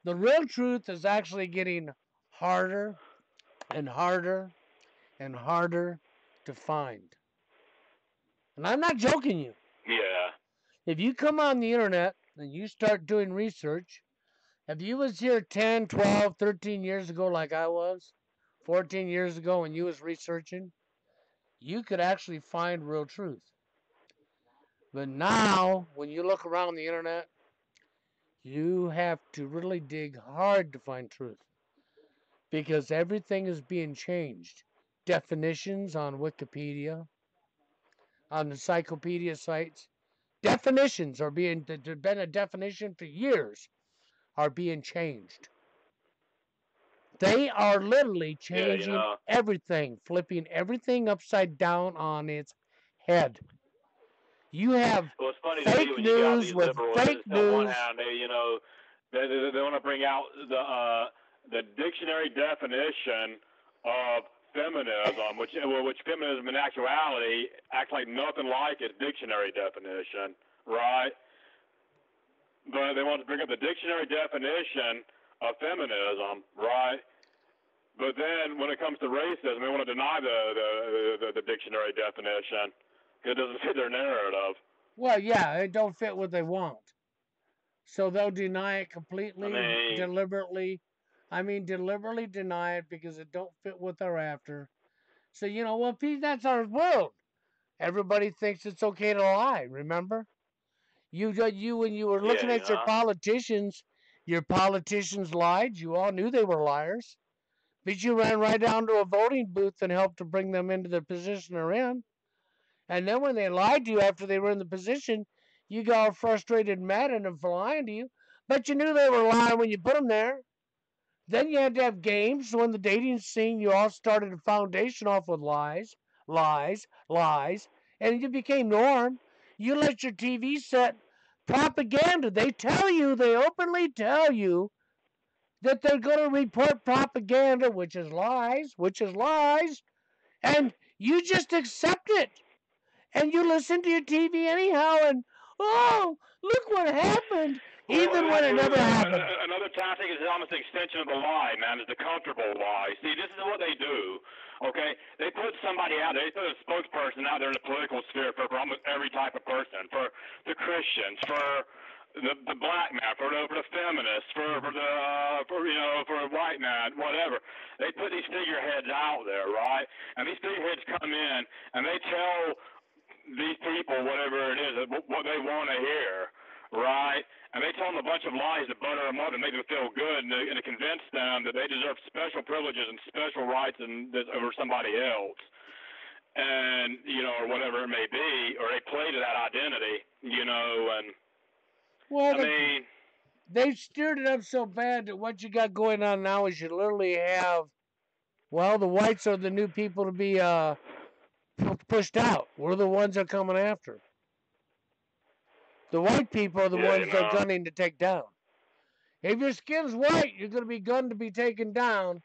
the real truth is actually getting harder and harder and harder to find. And I'm not joking you. Yeah. If you come on the internet and you start doing research, if you was here 10, 12, 13 years ago like I was, 14 years ago when you was researching, you could actually find real truth. But now, when you look around the internet, you have to really dig hard to find truth because everything is being changed. Definitions on Wikipedia, on encyclopedia sites, definitions are being, there's been a definition for years, are being changed. They are literally changing everything, flipping everything upside down on its head. You have fake news with fake news. On one hand, they want to bring out the dictionary definition of feminism, which feminism in actuality acts like nothing like its dictionary definition, right? But they want to bring up the dictionary definition of feminism, right? But then when it comes to racism, they want to deny the dictionary definition. It doesn't fit their narrative. Well, yeah, it don't fit what they want. So they'll deny it completely, deliberately. Deliberately deny it because it don't fit what they're after. So, Pete, that's our world. Everybody thinks it's okay to lie, remember? You when you were looking at your politicians lied. You all knew they were liars. But you ran right down to a voting booth and helped to bring them into the position they're in. And then when they lied to you after they were in the position, you got frustrated and mad at them for lying to you. But you knew they were lying when you put them there. Then you had to have games. So in the dating scene, you all started a foundation off with lies, lies, lies. And it became norm. You let your TV set propaganda. They openly tell you that they're going to report propaganda, which is lies, and you just accept it. And you listen to your TV anyhow, and look what happened, even when it never happened. Another tactic is almost an extension of the lie, man, is the comfortable lie. See, this is what they do, okay? They put somebody out there, they put a spokesperson out there in the political sphere for almost every type of person, for the Christians, for the black man, for the feminists, for a white man, whatever. They put these figureheads out there, right? And these figureheads come in and they tell these people whatever it is, what they want to hear, right? And they tell them a bunch of lies to butter them up and make them feel good and to convince them that they deserve special privileges and special rights over somebody else. And, or whatever it may be, or they play to that identity, and well, they've steered it up so bad that what you got going on now is you literally have, the whites are the new people to be pushed out. We're the ones that are coming after. The white people are the Yeah, ones they're gunning to take down. If your skin's white, you're going to be gunned to be taken down,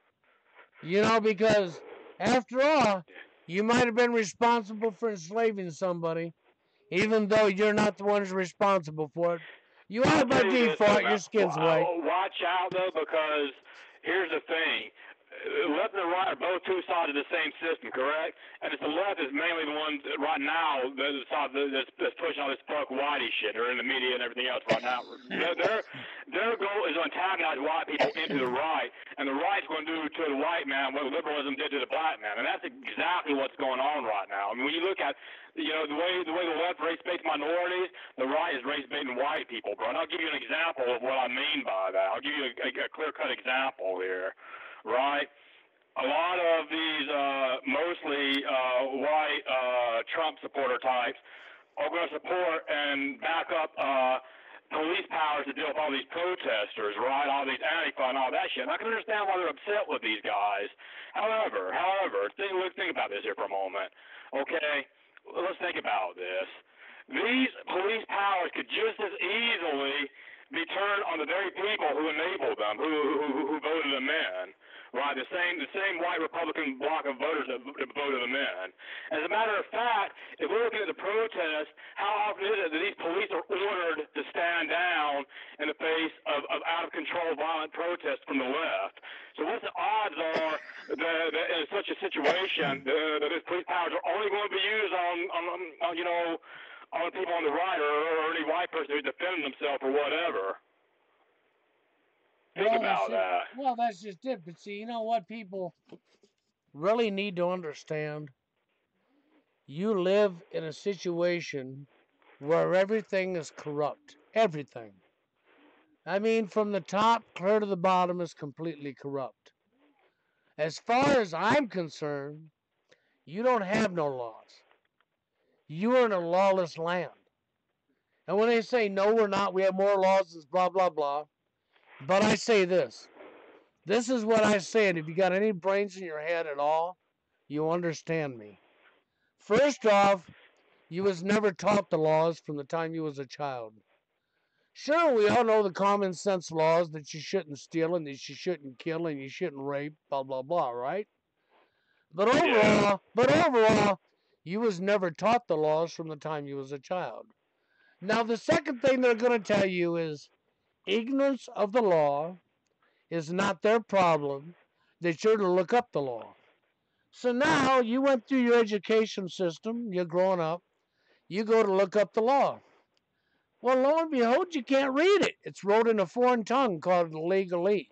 because after all, you might have been responsible for enslaving somebody, even though you're not the ones responsible for it. You are I'll by tell you this though, default, your man. skin's white. Watch out though, because here's the thing: left and the right are both two sides of the same system, correct? And it's the left is mainly the one right now the side that's pushing all this fuck whitey shit. They're in the media and everything else right now. Their goal is to antagonize white people into the right, and the right's going to do to the white man what liberalism did to the black man, and that's exactly what's going on right now. I mean, when you look at the way the left race baits minorities, the right is race baiting white people, bro. And I'll give you an example of what I mean by that. I'll give you a clear-cut example here, right? A lot of these mostly white Trump supporter types are going to support and back up police powers to deal with all these protesters, right? All these Antifa and all that shit. And I can understand why they're upset with these guys. However, let's think about this here for a moment, okay? Let's think about this. These police powers could just as easily be turned on the very people who enabled them, who voted them in, right? The same white Republican bloc of voters that voted them in. As a matter of fact, if we're looking at the protests, how often is it that these police are ordered to stand down in the face of out of control violent protests from the left? So what's the odds are that in such a situation that these police powers are only going to be used on people on the right or any white person who's defending themselves or whatever? Think about that. Well, that's just it. But see, you know what people really need to understand? You live in a situation where everything is corrupt. Everything. I mean, from the top clear to the bottom is completely corrupt. As far as I'm concerned, you don't have no laws. You are in a lawless land. And when they say, no, we're not, we have more laws, than blah, blah, blah. But I say this. This is what I say, and if you got any brains in your head at all, you understand me. First off, you was never taught the laws from the time you was a child. Sure, we all know the common sense laws that you shouldn't steal and that you shouldn't kill and you shouldn't rape, blah, blah, blah, right? But overall, you was never taught the laws from the time you was a child. Now, the second thing they're going to tell you is ignorance of the law is not their problem. That you're to look up the law. So now you went through your education system, you're growing up, you go to look up the law. Well, lo and behold, you can't read it. It's wrote in a foreign tongue called legalese.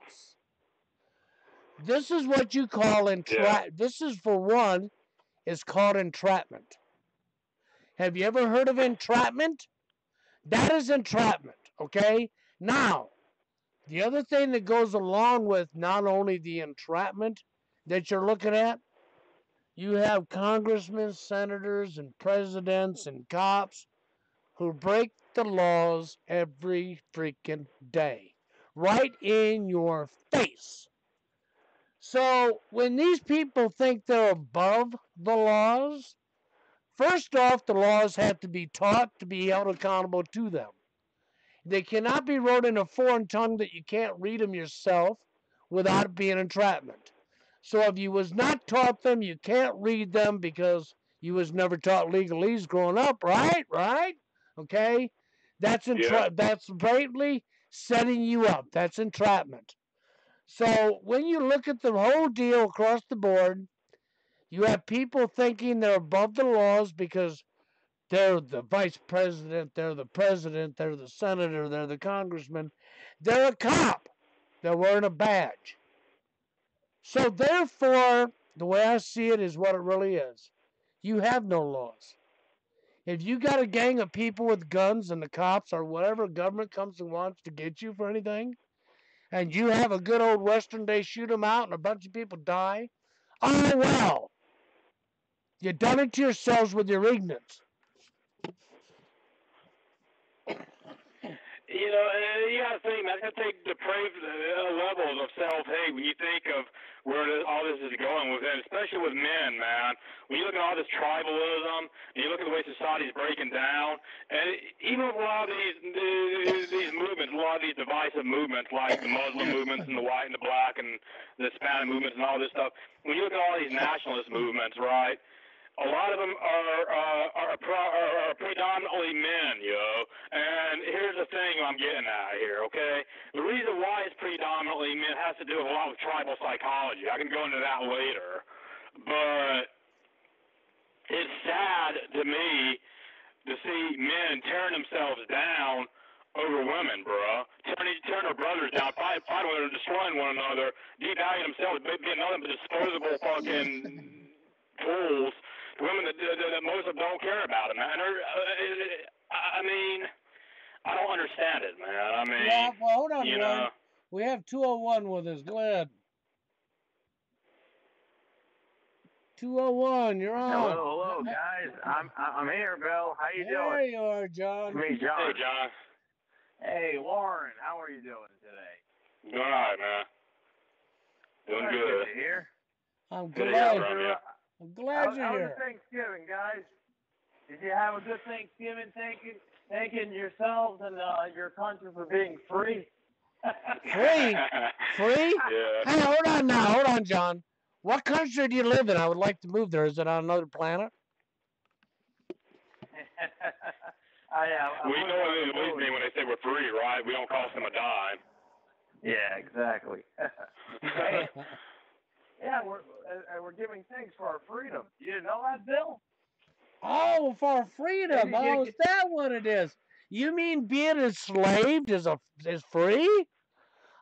This is what you call entrapment. This is, for one, is called entrapment. Have you ever heard of entrapment? That is entrapment, okay? Now, the other thing that goes along with not only the entrapment that you're looking at, you have congressmen, senators, and presidents and cops who break the laws every freaking day, right in your face. So when these people think they're above the laws, first off, the laws have to be taught to be held accountable to them. They cannot be wrote in a foreign tongue that you can't read them yourself without it being entrapment. So if you was not taught them, you can't read them because you was never taught legalese growing up, right? Right? Okay? That's that's blatantly setting you up. That's entrapment. So when you look at the whole deal across the board, you have people thinking they're above the laws because they're the vice president, they're the president, they're the senator, they're the congressman. They're a cop. They're wearing a badge. So therefore, the way I see it is what it really is. You have no laws. If you got a gang of people with guns and the cops or whatever government comes and wants to get you for anything, and you have a good old Western day shoot them out and a bunch of people die, oh well. You done it to yourselves with your ignorance. you got to think, man, it's going to take depraved levels of self-hate when you think of where all this is going with, and especially with men, man. When you look at all this tribalism, and you look at the way society's breaking down, and even with a lot of these movements, a lot of these divisive movements, like the Muslim movements and the white and the black and the Hispanic movements and all this stuff, when you look at all these nationalist movements, right? A lot of them are predominantly men, And here's the thing I'm getting at here, okay? The reason why it's predominantly men has to do with a lot with tribal psychology. I can go into that later. But it's sad to me to see men tearing themselves down over women, bro. Tearing their brothers down, fighting one another, destroying one another, devaluing themselves, being nothing but disposable fucking tools. Women that most of them don't care about it, man. I mean, I don't understand it, man. I mean, yeah, well, hold on, Warren. We have 201 with us. Go ahead. 201, you're on. Hello, guys. I'm here, Bill. How you doing? There you are, John. Me, John. Hey, John. Hey, Warren. How are you doing today? Doing all right, man. Doing That's good. to hear. I'm Good to glad. hear from you. I'm glad you're How here. was Thanksgiving, guys? Did you have a good Thanksgiving? Thanking yourselves and your country for being free. Free? Free? Yeah. Hey, hold on now. Hold on, John. What country do you live in? I would like to move there. Is it on another planet? We know what it mean when they say we're free, right? We don't cost them a dime. Yeah, exactly. Yeah, we're giving thanks for our freedom. You didn't know that, Bill? Oh, for freedom. Oh, is that what it is? You mean being enslaved is free?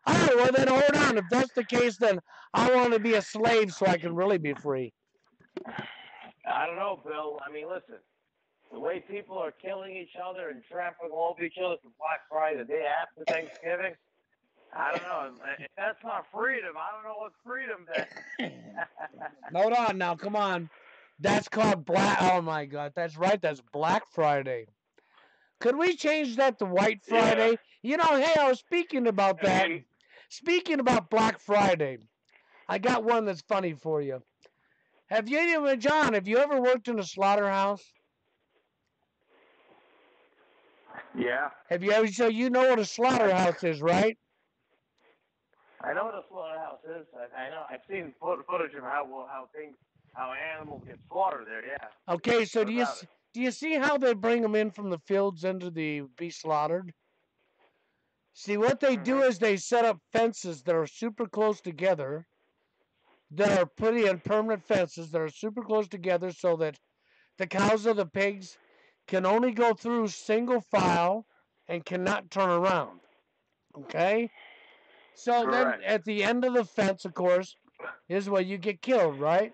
Oh, well then hold on. If that's the case, then I want to be a slave so I can really be free. I don't know, Bill. I mean, listen. The way people are killing each other and trampling all over each other for Black Friday the day after Thanksgiving, I don't know. If that's not freedom, I don't know what's freedom then. Hold on now. Come on. That's called Black. Oh, my God. That's right. That's Black Friday. Could we change that to White Friday? Yeah. Hey, I was speaking about that. Speaking about Black Friday, I got one that's funny for you. John, have you ever worked in a slaughterhouse? Yeah. Have you ever? So you know what a slaughterhouse is, right? I know what a slaughterhouse is. I know. I've seen footage of how animals get slaughtered there. Yeah. Okay, so do you see how they bring them in from the fields into the be slaughtered? See, what they do is they set up fences that are super close together, that are putting in permanent fences that are super close together, so that the cows or the pigs can only go through single file and cannot turn around. Okay? So Correct. then at the end of the fence, of course, is where you get killed, right?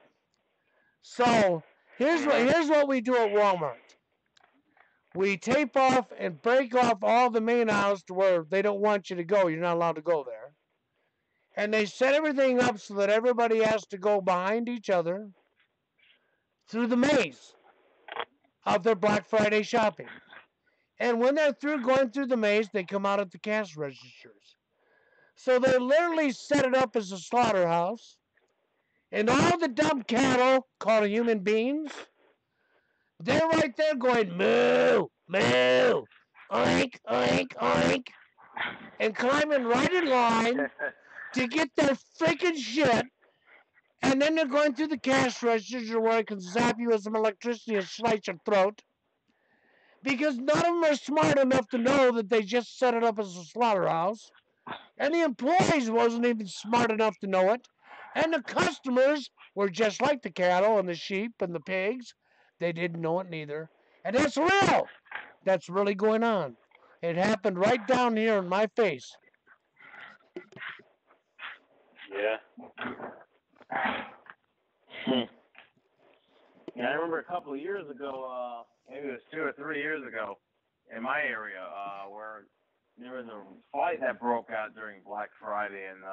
So here's what we do at Walmart. We tape off and break off all the main aisles to where they don't want you to go. You're not allowed to go there. And they set everything up so that everybody has to go behind each other through the maze of their Black Friday shopping. And when they're through going through the maze, they come out at the cash registers. So they literally set it up as a slaughterhouse. And all the dumb cattle called human beings, they're right there going, moo, moo, oink, oink, oink, and climbing right in line to get their freaking shit. And then they're going through the cash registers where it can zap you with some electricity and slice your throat. Because none of them are smart enough to know that they just set it up as a slaughterhouse. And the employees wasn't even smart enough to know it. And the customers were just like the cattle and the sheep and the pigs. They didn't know it neither. And that's real. That's really going on. It happened right down here in my face. Yeah. Yeah, I remember a couple of years ago, maybe it was 2 or 3 years ago, in my area, where there was a fight that broke out during Black Friday, and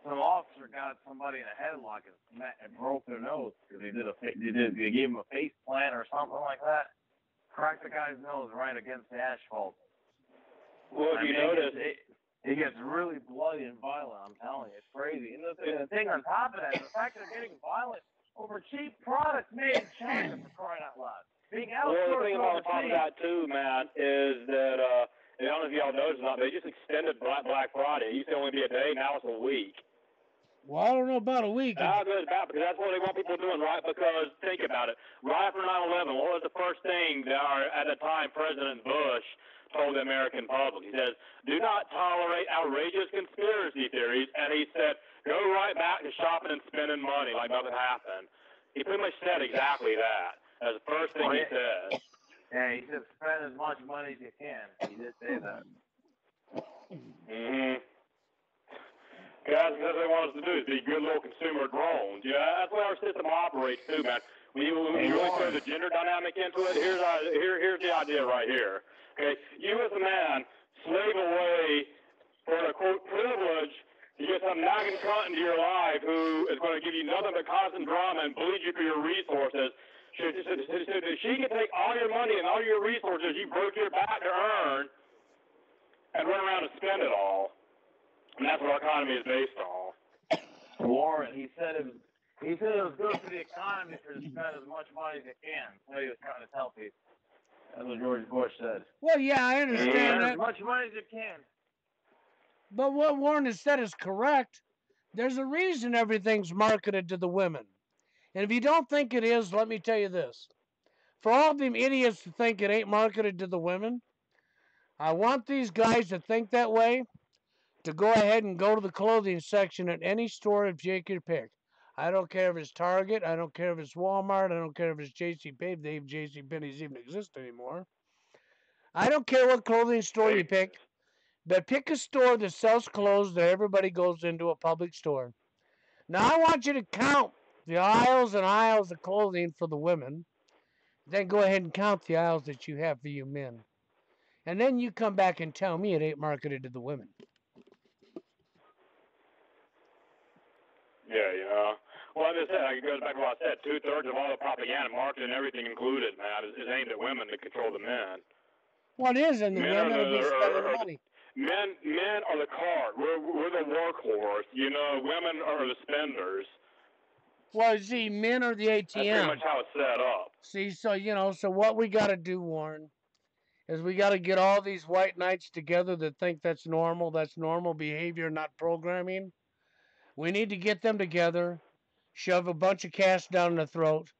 some officer got somebody in a headlock and broke their nose because they gave him a face plant or something like that. Cracked the guy's nose right against the asphalt. Well, if you notice, it gets really bloody and violent. I'm telling you, it's crazy. And the thing on top of that is the fact they're getting violent over cheap products made in China, for crying out loud. Being outsourced well, the thing on top of overseas. that too, Matt, is that I don't know if y'all noticed or not, they just extended Black Friday. It used to only be a day, now it's a week. Well, I don't know about a week. How good is that? Because that's what they want people doing, right? Because think about it. Right after 9/11, what was the first thing that at the time President Bush told the American public? He says, "Do not tolerate outrageous conspiracy theories," and he said, "Go right back to shopping and spending money like nothing happened." He pretty much said exactly that as the first thing he said. Yeah, he said spend as much money as you can. He did say that. Mm-hmm. That's what they want us to do, is be good little consumer drones. Yeah, that's the way our system operates too, man. When you really throw the gender dynamic into it, here's the idea right here. Okay, you as a man slave away for a quote privilege to get some nagging cunt into your life who is going to give you nothing but constant drama and bleed you for your resources. So she can take all your money and all your resources you broke your back to earn and run around and spend it all. And that's what our economy is based on. Warren, he said it was good for the economy to spend as much money as you can. So he was trying to tell people. That's what George Bush said. Well, yeah, I understand that. As much money as you can. But what Warren has said is correct. There's a reason everything's marketed to the women. And if you don't think it is, let me tell you this. For all them idiots to think it ain't marketed to the women, I want these guys to think that way to go ahead and go to the clothing section at any store of Jake your pick. I don't care if it's Target. I don't care if it's Walmart. I don't care if it's JCPenney. If JCPenney's even exist anymore. I don't care what clothing store you pick, but pick a store that sells clothes that everybody goes into, a public store. Now I want you to count the aisles and aisles of clothing for the women. Then go ahead and count the aisles that you have for you men. And then you come back and tell me it ain't marketed to the women. Yeah, you know. Well, as I said, it goes back to what I said. 2/3 of all the propaganda, marketing, everything included, man, is aimed at women to control the men. Well, it is, and the women will be spending the money. Men are the cart. We're the workhorse. You know, women are the spenders. Well, see, men are the ATM. That's pretty much how it's set up. See, so what we got to do, Warren, is we got to get all these white knights together that think that's normal behavior, not programming. We need to get them together, shove a bunch of cash down their throat,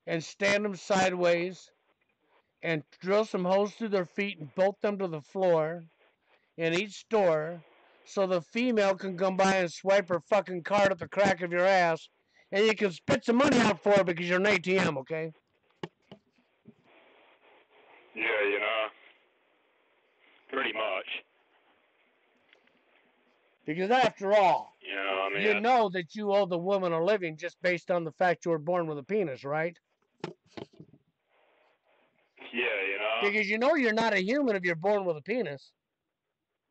and stand them sideways, and drill some holes through their feet and bolt them to the floor in each store, so the female can come by and swipe her fucking card at the crack of your ass, and you can spit some money out for her because you're an ATM, okay? Yeah, you know. Pretty much. Because after all, you know that you owe the woman a living just based on the fact you were born with a penis, right? Yeah, you know. Because you know you're not a human if you're born with a penis.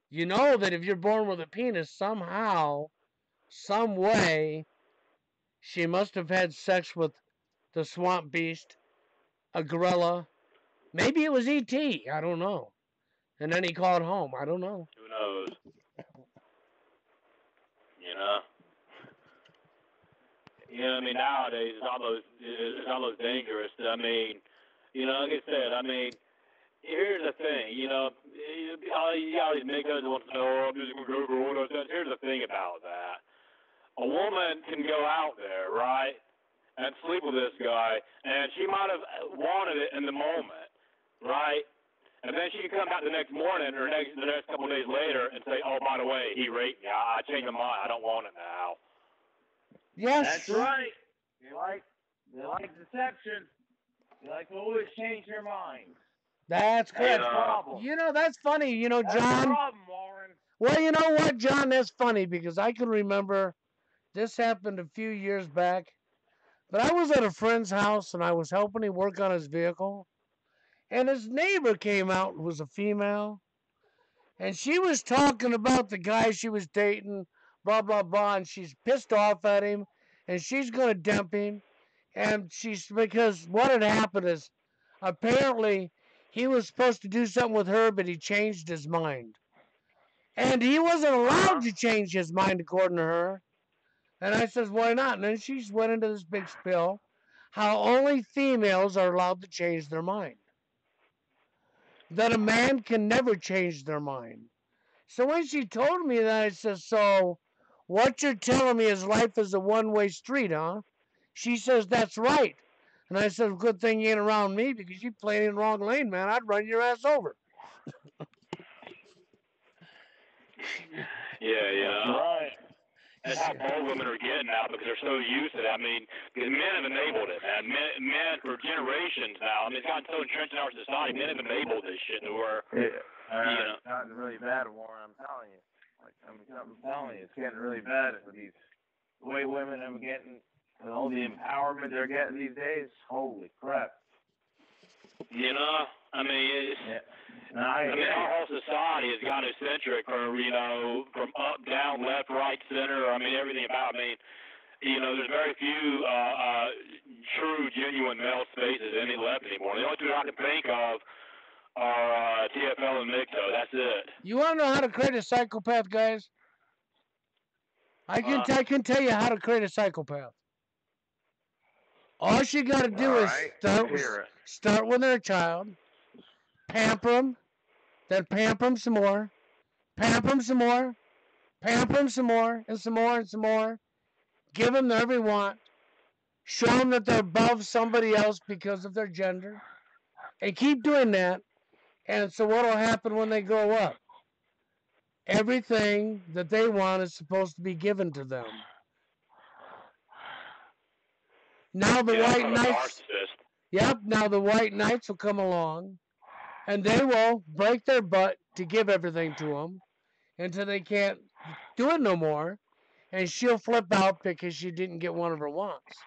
You know that if you're born with a penis, somehow, some way, she must have had sex with the swamp beast, a gorilla. Maybe it was E.T., I don't know. And then he called home, I don't know. Who knows? You know. You know, I mean, nowadays it's almost dangerous. I mean, you know, like I said, I mean, here's the thing, you know, all these niggas want to say, oh, I'm just going to go for what I said. Here's the thing about that. A woman can go out there, right, and sleep with this guy, and she might have wanted it in the moment, right? And then she can come back the next morning or the next couple of days later and say, oh, by the way, he raped me. I changed my mind. I don't want it now. Yes. That's right. They like deception. They like to always change their mind. That's correct. You know, that's funny. You know, That's John. the problem, Warren. Well, you know what, John? That's funny because I can remember this happened a few years back. But I was at a friend's house and I was helping him work on his vehicle. And his neighbor came out and was a female. And she was talking about the guy she was dating, blah, blah, blah. And she's pissed off at him. And she's going to dump him. And because what had happened is apparently He was supposed to do something with her, but he changed his mind. And he wasn't allowed to change his mind according to her. And I says, why not? And then she went into this big spill how only females are allowed to change their mind. That a man can never change their mind. So when she told me that, I says, so what you're telling me is life is a one-way street, huh? She says, that's right. And I said, good thing you ain't around me because you playing in the wrong lane, man. I'd run your ass over. Yeah, you know. Right. That's how bold women are getting now because they're so used to it. I mean, because men have enabled it, man. Men for generations now. I mean, it's gotten so entrenched in our society. Men have enabled this shit to where, It's gotten really bad, Warren. I'm telling you. I'm telling you, it's getting really bad with the way women are getting, and all the empowerment they're getting these days. Holy crap. you know, I mean, I mean, our whole society has gone eccentric from, you know, from up, down, left, right, center. I mean, everything about. I mean, you know, there's very few true, genuine male spaces any left anymore. The only two I can think of are TFL and Mixo. That's it. You want to know how to create a psychopath, guys? I can tell you how to create a psychopath. All you got to do is start when they're a child, pamper them, then pamper them some more, pamper them some more, pamper them some more, and some more and some more. Give them every want. Show them that they're above somebody else because of their gender. And keep doing that. And so what will happen when they grow up? Everything that they want is supposed to be given to them. Now the white knights... Yep, now the white knights will come along. And they will break their butt to give everything to them until they can't do it no more. And she'll flip out because she didn't get one of her wants.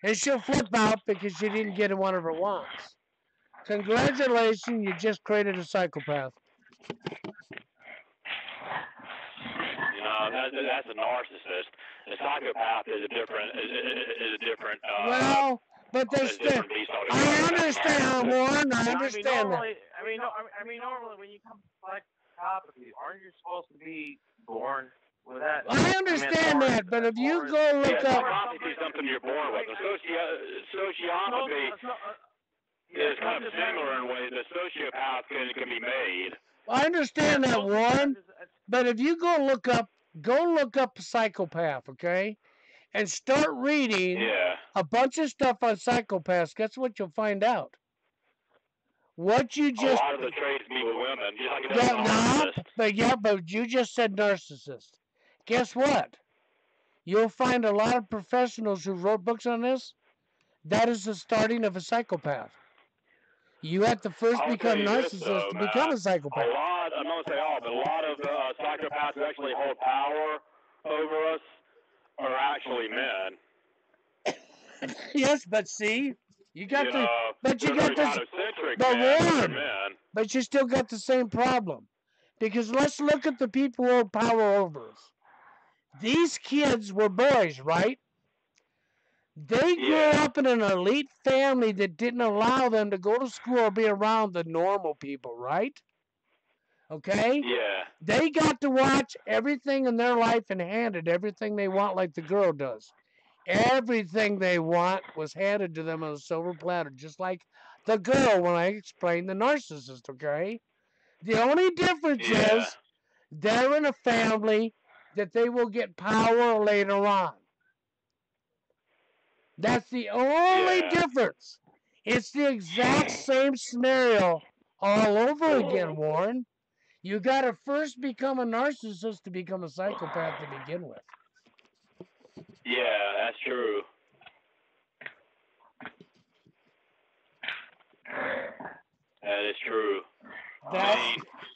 And she'll flip out because she didn't get one of her wants. Congratulations, you just created a psychopath. You know, that's a narcissist. A psychopath is a different. Well, but there's still. I understand, Warren. I understand that. I mean, normally when you come to psychopathy, aren't you supposed to be born with that? I understand that, but if you go look up. Psychopathy is something you're born with. Sociopathy is kind of similar in ways that sociopath can be made. I understand that, Warren. But if you go look up psychopath, okay, and start reading a bunch of stuff on psychopaths, guess what you'll find out? What you just... A lot of the traits be with women. Just like but you just said narcissist. Guess what? You'll find a lot of professionals who wrote books on this. That is the starting of a psychopath. You have to first become narcissist to become a psychopath. I'm not saying all, but a lot of psychopaths who actually hold power over us are actually men. Yes, but see, but you still got the same problem. Because let's look at the people who hold power over us. These kids were boys, right? They grew up in an elite family that didn't allow them to go to school or be around the normal people, right? Okay? Yeah. They got to watch everything in their life and handed everything they want like the girl does. Everything they want was handed to them on a silver platter, just like the girl when I explained the narcissist, okay? The only difference is they're in a family that they will get power later on. That's the only difference. It's the exact same scenario all over again, Warren. You got to first become a narcissist to become a psychopath to begin with. Yeah, that's true. That is true.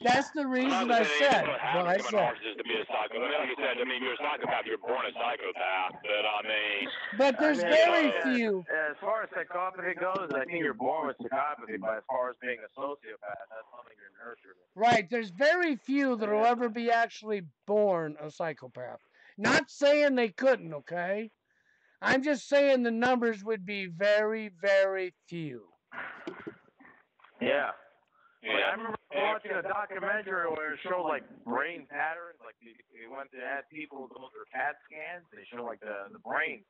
That's the reason I said what I said. To be a psychopath. Like you said, I mean, you're a psychopath. You're born a psychopath. But I mean. But there's very few. As far as psychopathy goes, I think you're born with psychopathy. But as far as being a sociopath, that's something you're nurtured with. Right. There's very few that will ever be actually born a psychopath. Not saying they couldn't, okay? I'm just saying the numbers would be very, very few. Yeah. Like, I remember watching a documentary where it showed like brain patterns. Like they went to have people go through CAT scans. They show like the brain.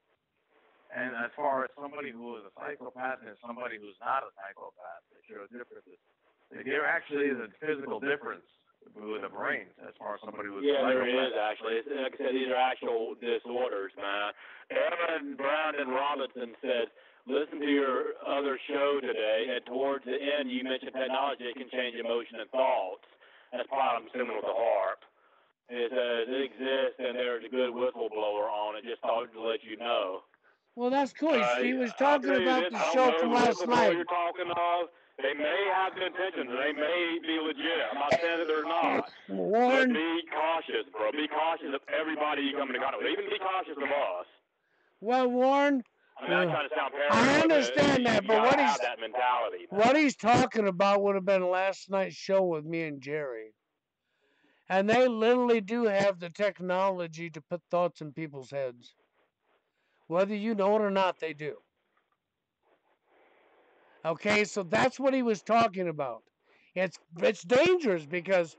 And as far as somebody who is a psychopath and somebody who's not a psychopath, they show differences. Like, there actually is a physical difference with the brain as far as somebody who's a psychopath. Yeah, there is actually. Like I said, these are actual disorders, man. Evan Brandon Robinson said, listen to your other show today, and towards the end you mentioned technology can change emotion and thoughts. That's probably I'm assuming with the harp. It says it exists and there's a good whistleblower on it. Just thought to let you know. Well, that's cool. He was talking about the show from last night. You're talking of. They may have good intentions. They may be legit. I'm not saying that they're not. Warren, but be cautious, bro. Be cautious of everybody you come into contact with. Even be cautious of us. Well, Warren, I mean, I try to sound paranoid. I understand that, but that mentality. What he's talking about would have been last night's show with me and Jerry. And they literally do have the technology to put thoughts in people's heads. Whether you know it or not, they do. Okay, so that's what he was talking about. It's dangerous because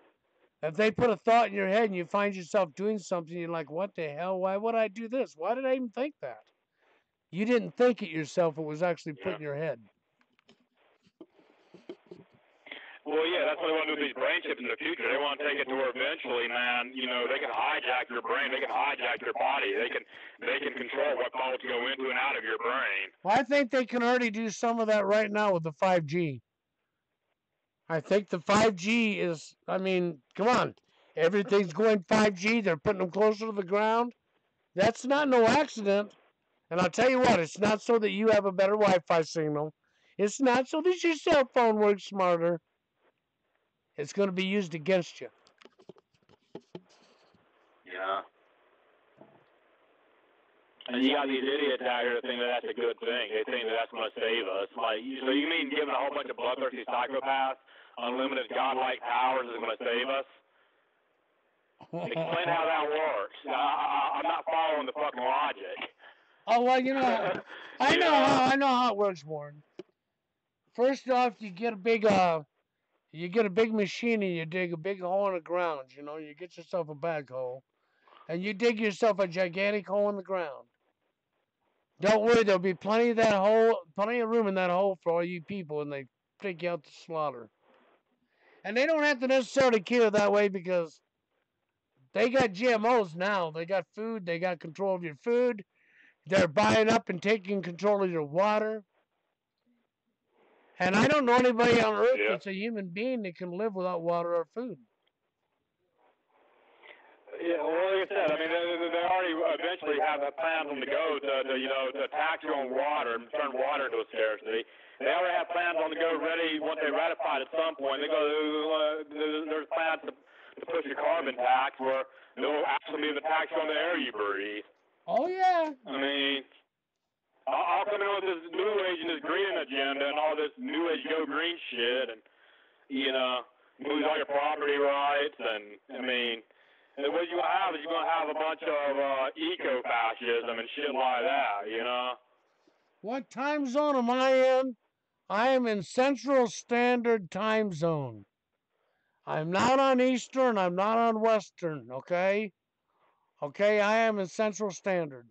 if they put a thought in your head and you find yourself doing something, you're like, what the hell? Why would I do this? Why did I even think that? You didn't think it yourself. It was actually put in your head. Well, yeah, that's what they want to do with these brain chips in the future. They want to take it to where eventually, man, you know, they can hijack your brain. They can hijack your body. They can control what thoughts go into and out of your brain. Well, I think they can already do some of that right now with the 5G. I think the 5G is, I mean, come on. Everything's going 5G. They're putting them closer to the ground. That's not no accident. And I'll tell you what, it's not so that you have a better Wi-Fi signal. It's not so that your cell phone works smarter. It's going to be used against you. Yeah. And you got these idiots out here that think that that's a good thing. They think that that's going to save us. Like, so you mean giving a whole bunch of bloodthirsty psychopaths unlimited godlike powers is going to save us? Explain how that works. I'm not following the fucking logic. Oh well, you know, I know how it works, Warren. First off, you get a big machine and you dig a big hole in the ground. You know, you get yourself a backhoe, and you dig yourself a gigantic hole in the ground. Don't worry, there'll be plenty of room in that hole for all you people, and they take you out to slaughter. And they don't have to necessarily kill that way because they got GMOs now. They got food. They got control of your food. They're buying up and taking control of your water. And I don't know anybody on Earth that's a human being that can live without water or food. Yeah, well, like I said, I mean, they already eventually have plans on the go to tax your own water and turn water into a scarcity. They already have plans on the go ready once they ratify it at some point. There's plans to push a carbon tax where there will actually be the tax on the air you breathe. Oh, yeah. I mean, I'll come in with this New Age and this green agenda and all this New Age go green shit and, you know, lose all your property rights and, I mean, and what you're going to have a bunch of eco-fascism and shit like that, you know? What time zone am I in? I am in Central Standard Time Zone. I'm not on Eastern. I'm not on Western, okay? Okay, I am in Central Standard.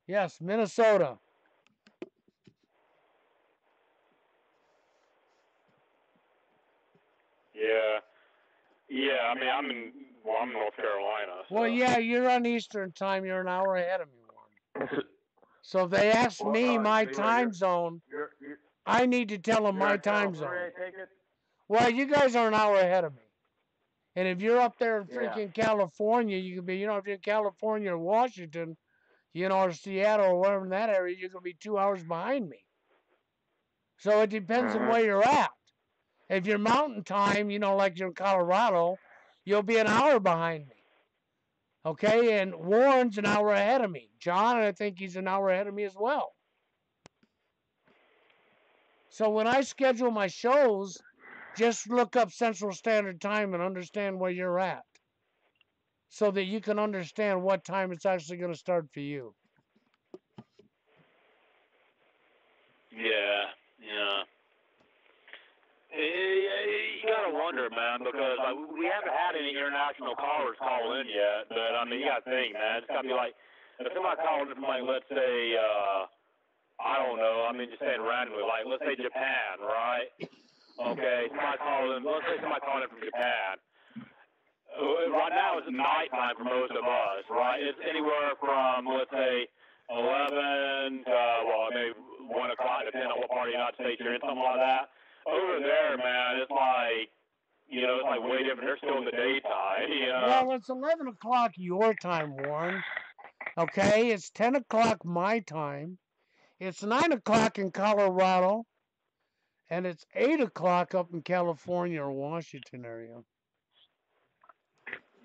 Yes, Minnesota. Yeah. Yeah, I mean, I'm in North Carolina. So. Well, yeah, you're on Eastern time. You're an hour ahead of me, Warren. So if they ask me my time zone, I need to tell them my time zone. Well, you guys are an hour ahead of me. And if you're up there in freaking California, you can be, you know, if you're in California or Washington, you know, or Seattle or wherever in that area, you're going to be 2 hours behind me. So it depends on where you're at. If you're mountain time, you know, like you're in Colorado, you'll be an hour behind me. Okay, and Warren's an hour ahead of me. John, I think he's an hour ahead of me as well. So when I schedule my shows, just look up Central Standard Time and understand where you're at so that you can understand what time it's actually going to start for you. Yeah. You man, because like, we haven't had any international callers call in yet. But I mean, you got to think, man. It's got to be like if somebody calling in from like, let's say, I don't know. I mean, just saying randomly, like let's say Japan, right? Okay, somebody calling in. Let's say somebody calling in from Japan. Right now it's nighttime for most of us, right? It's anywhere from, let's say, 11 to, well, maybe 1 o'clock, depending on what part of the United States you're in, something like that. Over there, man, it's like, it's like way different. They're still in the daytime, Well, it's 11 o'clock your time, Warren. Okay, it's 10 o'clock my time. It's 9 o'clock in Colorado. And it's 8 o'clock up in California or Washington area.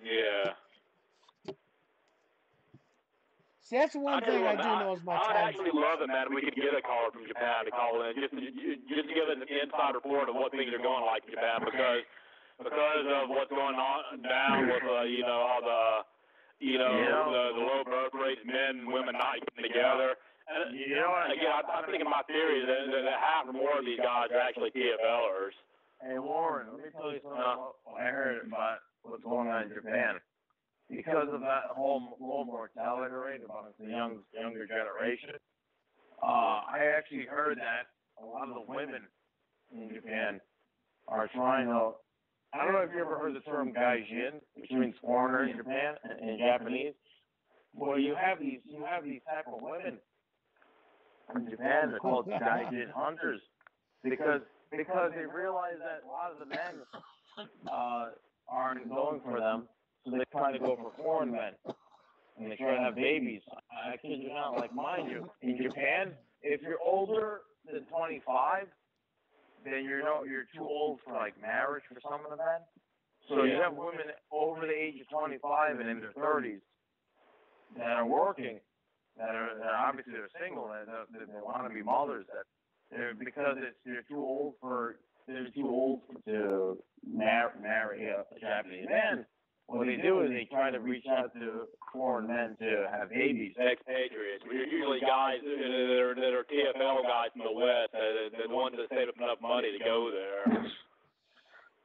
Yeah. See, that's one thing I do know is my time. I'd actually love it, man, if we could get a caller from Japan to call in, just to give us an inside report of what things are going like in Japan, because of what's going on down with, all the, the low birth rates, men and women not getting together. And, again, I'm thinking my theory is that half or more of these guys are actually TFLers. Hey, Warren, let me tell you something I heard about what's going on in Japan. Because of that whole low mortality rate amongst the younger generation, I actually heard that a lot of the women in Japan are trying to. I don't know if you ever heard the term gaijin, which means foreigner in Japan in Japanese. Well, you have these type of women in Japan. They're called gaijin hunters because they realize that a lot of the men aren't going for them. So they try to go for foreign men, and they try to have babies. I kid you not, like mind you, in Japan, if you're older than 25, then you're too old for like marriage for some of the men. So you have women over the age of 25 and in their 30s that are working, that are obviously they're single, and they want to be mothers. Because they're too old to marry a Japanese man. What they do is they try to reach out to foreign men to have babies. Expatriates. Usually guys that are TFL guys from the West, the ones that save up enough money to go there. And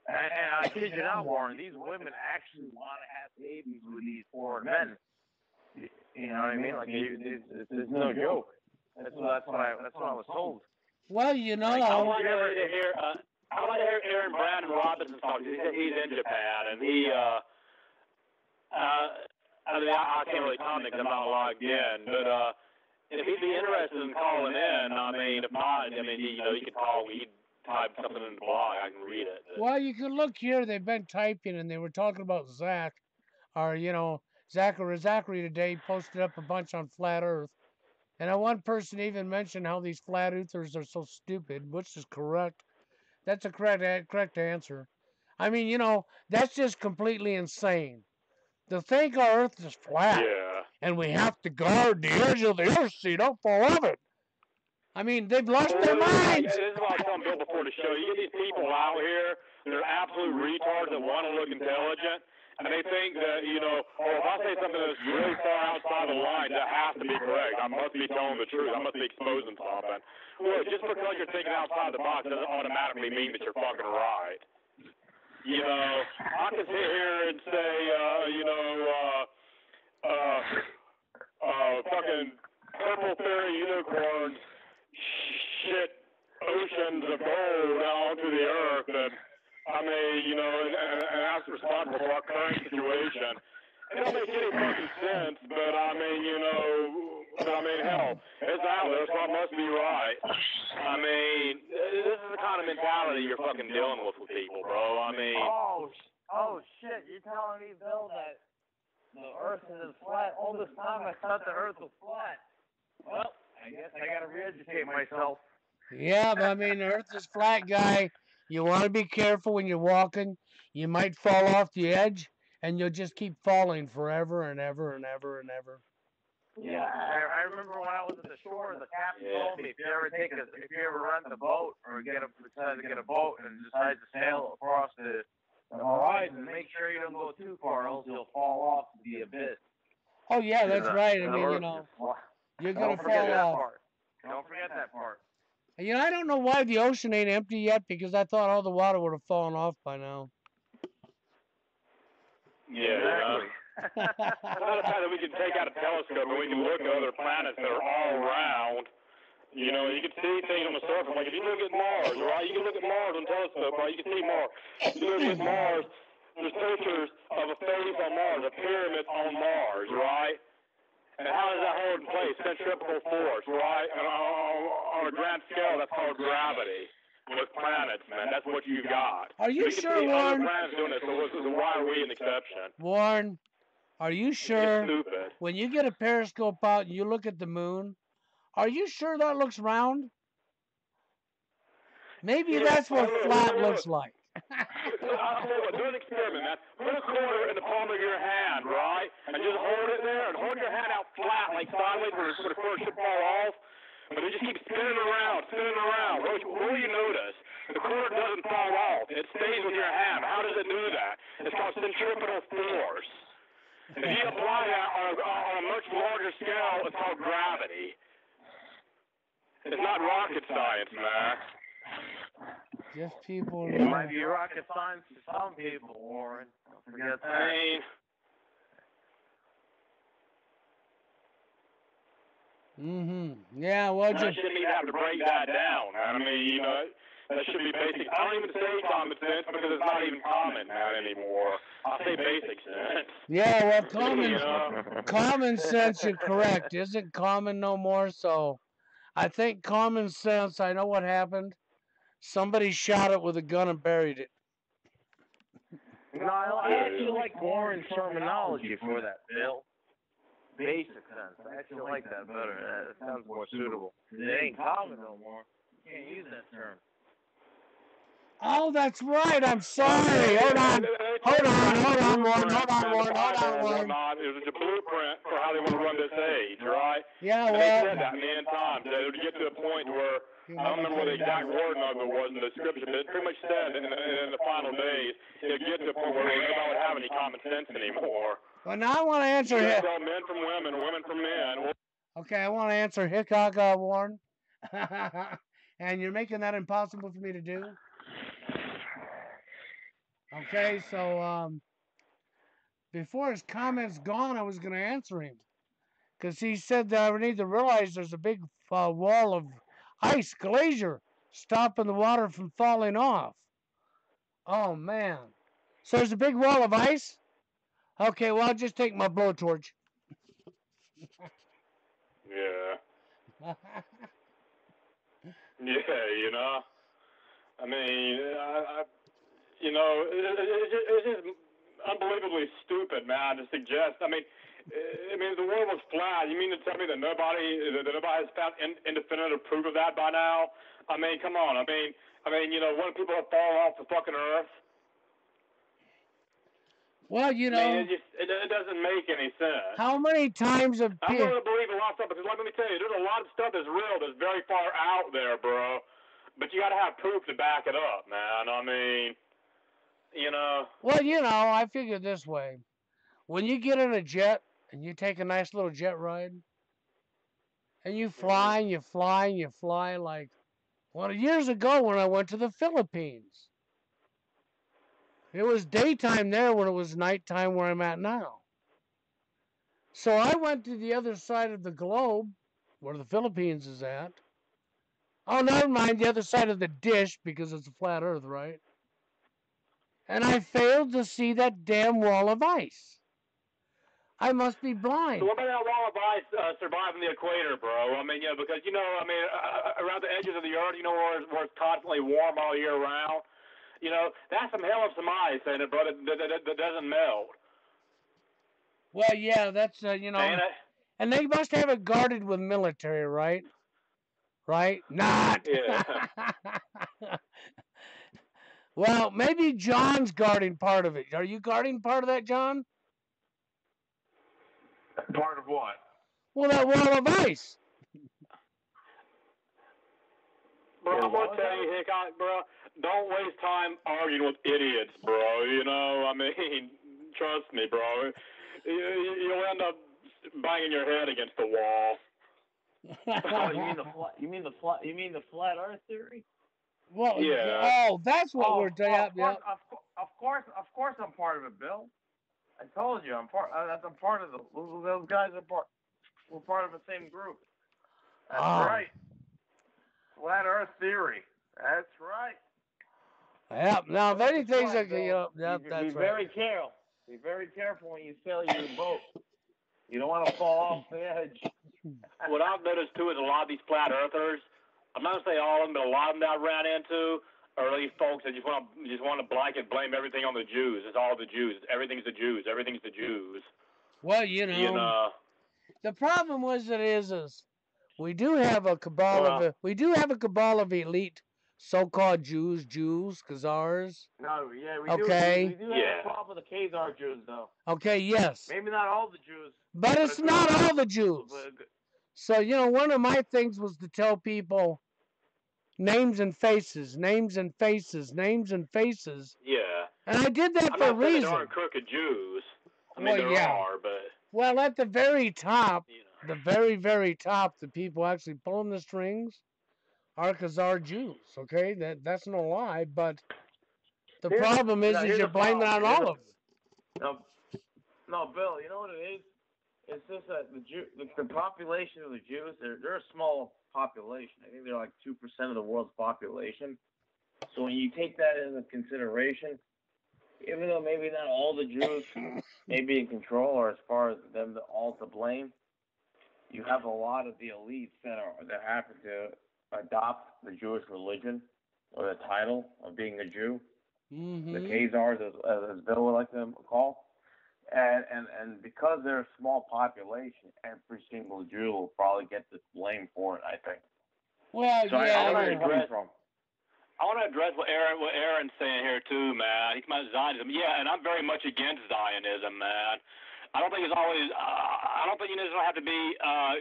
I kid you not, Warren, these women actually want to have babies with these foreign men. You know what I mean? Like it's no joke. That's what I was told. Well, you know. I want to hear Aaron Brandon Robinson talk. He's in Japan, and he. I can't really comment because I'm not logged in, but if he'd be interested in calling in, I mean, if not, I mean, you could call, you could type something in the blog, I can read it. But. Well, you can look here, they've been typing, and they were talking about Zach, or, Zachary today posted up a bunch on Flat Earth, and one person even mentioned how these Flat Earthers are so stupid, which is correct. That's a correct answer. I mean, that's just completely insane. To think our Earth is flat, and we have to guard the edge of the Earth so you don't fall off it. I mean, they've lost their minds. This is what I was telling Bill before the show. You get these people out here, they're absolute retards that want to look intelligent, and they think that, if I say something that's really far outside the line, that has to be correct. I must be telling the truth. I must be exposing something. Well, just because you're thinking outside the box doesn't automatically mean that you're fucking right. I can sit here and say, fucking purple fairy unicorns shit oceans of gold onto the earth, and I mean, and that's responsible for our current situation. It don't make any fucking sense, but I mean, hell, it's out there, so I must be right. I mean, this is the kind of mentality you're fucking dealing with people, bro. I mean. Oh shit! You're telling me, Bill, that the Earth isn't flat? All this time I thought the Earth was flat. Well, I guess I gotta re-educate myself. Yeah, but I mean, the Earth is flat, guy. You want to be careful when you're walking. You might fall off the edge, and you'll just keep falling forever and ever and ever and ever. Yeah, I remember when I was at the shore, the captain told me if you ever rent a boat or decide to get a boat and decide to sail across the horizon, make sure you don't go too far, else you'll fall off the abyss. Oh yeah, that's right. I mean, you're gonna fall off. Don't forget that part. I don't know why the ocean ain't empty yet, because I thought all the water would have fallen off by now. Exactly. It's not the fact that we can take out a telescope and we can look at other planets that are all around. You know, you can see things on the surface. Like if you look at Mars, right? You can look at Mars on a telescope, right? You can see Mars. You look at Mars, there's pictures of a face on Mars, a pyramid on Mars, right? And how does that hold in place? Centripetal force, right? And on a grand scale, that's called gravity. With planets, man, that's what you got. Are you can sure, see other Warren? planets doing it, so why are we an exception? Warren, are you sure It's stupid. when you get a periscope out and you look at the moon, are you sure that looks round? Maybe that's what flat looks like. I'll tell you what, do an experiment, man. Put a quarter in the palm of your hand, right? And just hold it there and hold your hand out flat, like sideways where the quarter should fall off. But it just keeps spinning around, spinning around. What will you notice? The quarter doesn't fall off. It stays with your hand. How does it do that? It's called centripetal force. If you apply that on a much larger scale, it's called gravity. It's not rocket science, man. Just people. It might be rocket science to some people, Warren. Don't forget that. I mean, Yeah, well, I shouldn't even have to break that down. I mean, you know, that should be basic. I don't even say common sense because it's not even common now anymore. I say basic sense. yeah, well, You know? common sense, you're correct. Isn't common no more? So I think common sense, I know what happened. Somebody shot it with a gun and buried it. No, I actually like Warren's terminology for that, Bill. Basic sense. I actually like that better. That sounds more suitable. It ain't common no more. You can't use that term. Oh, that's right. I'm sorry. Hold on, Warren. It was a blueprint for how they want to run this age, right? Yeah, And well. they said that many times. They would get to a point where, I don't remember what the exact wording of it was in the description, but it pretty much said in the final days, it would get to a point where nobody would have any common sense anymore. Well, now I want to answer him. Men from women, women from men. Okay, I want to answer Hickok, Warren. And you're making that impossible for me to do. Okay, so before his comments gone, I was going to answer him. Because he said that we need to realize there's a big wall of ice, glacier, stopping the water from falling off. Oh, man. So there's a big wall of ice? Okay, well, I'll just take my blowtorch. Yeah. Yeah, you know. I mean, you know, it's just unbelievably stupid, man, to suggest. I mean, the world was flat. You mean to tell me that nobody has found independent proof of that by now? I mean, come on. I mean, you know, when people have fallen off the fucking earth. Well, you know, I mean, it doesn't make any sense. How many times have I'm willing to believe a lot of stuff because, let me tell you, there's a lot of stuff that's real that's very far out there, bro. But you got to have proof to back it up, man. I mean, you know. Well, you know, I figure this way: when you get in a jet and you take a nice little jet ride, and you fly and you fly and you fly, like, well, years ago when I went to the Philippines. It was daytime there when it was nighttime where I'm at now. So I went to the other side of the globe, where the Philippines is at. Oh, never mind, the other side of the dish, because it's a flat earth, right? And I failed to see that damn wall of ice. I must be blind. So what about that wall of ice surviving the equator, bro? I mean, yeah, because, you know, I mean, around the edges of the earth, you know, where it's constantly warm all year round. You know, that's some hell of some ice, ain't it, brother, that doesn't melt. Well, yeah, that's, you know, and they must have it guarded with military, right? Right? Not. Yeah. Well, maybe John's guarding part of it. Are you guarding part of that, John? Part of what? Well, that wall of ice. Bro, I'm going to tell you, Hickok, bro, don't waste time arguing with idiots, bro. You know, I mean, trust me, bro. You'll end up banging your head against the wall. Oh, you mean the flat Earth theory? Well, yeah. Oh, that's what we're doing. Of course, I'm part of it, Bill. I told you, I'm part. I'm part of the. Those guys are part. We're part of the same group. That's right. Flat Earth theory. That's right. Yeah. Now, if anything's Flat, you know, yep, be that's right. very careful. Be very careful when you sail your boat. You don't want to fall off the edge. What I've noticed too is a lot of these flat earthers. I'm not gonna say all of them, but a lot of them that I ran into are these folks that just want to blanket blame everything on the Jews. It's all the Jews. Everything's the Jews. Everything's the Jews. Well, You know. the problem was is we do have a cabal of elite so-called Jews, Khazars. No, yeah, we Okay. do. We do have a problem with the Khazar Jews, though. Okay, yes. Maybe not all the Jews. But it's not all the Jews. So, one of my things was to tell people names and faces, names and faces, names and faces. Yeah. And I did that I'm for a not saying reason. there aren't crooked Jews. I mean, Well, there yeah. are, but. Well, at the very top, the very, very top, the people actually pulling the strings are Khazar Jews, okay? That's no lie, but the problem is you're blaming it on all of them. No, Bill, you know what it is? It's just that the population of the Jews, they're a small population. I think they're like 2% of the world's population. So when you take that into consideration, even though maybe not all the Jews may be in control or as far as them all to blame, you have a lot of the elites that happen to adopt the Jewish religion or the title of being a Jew. Mm-hmm. The Khazars, as Bill would like to call. And because they're a small population, every single Jew will probably get the blame for it, I think. Well, so yeah. I want to address what Aaron's saying here too, man. He's about Zionism. Yeah, and I'm very much against Zionism, man. I don't think it's always. I don't think it doesn't have to be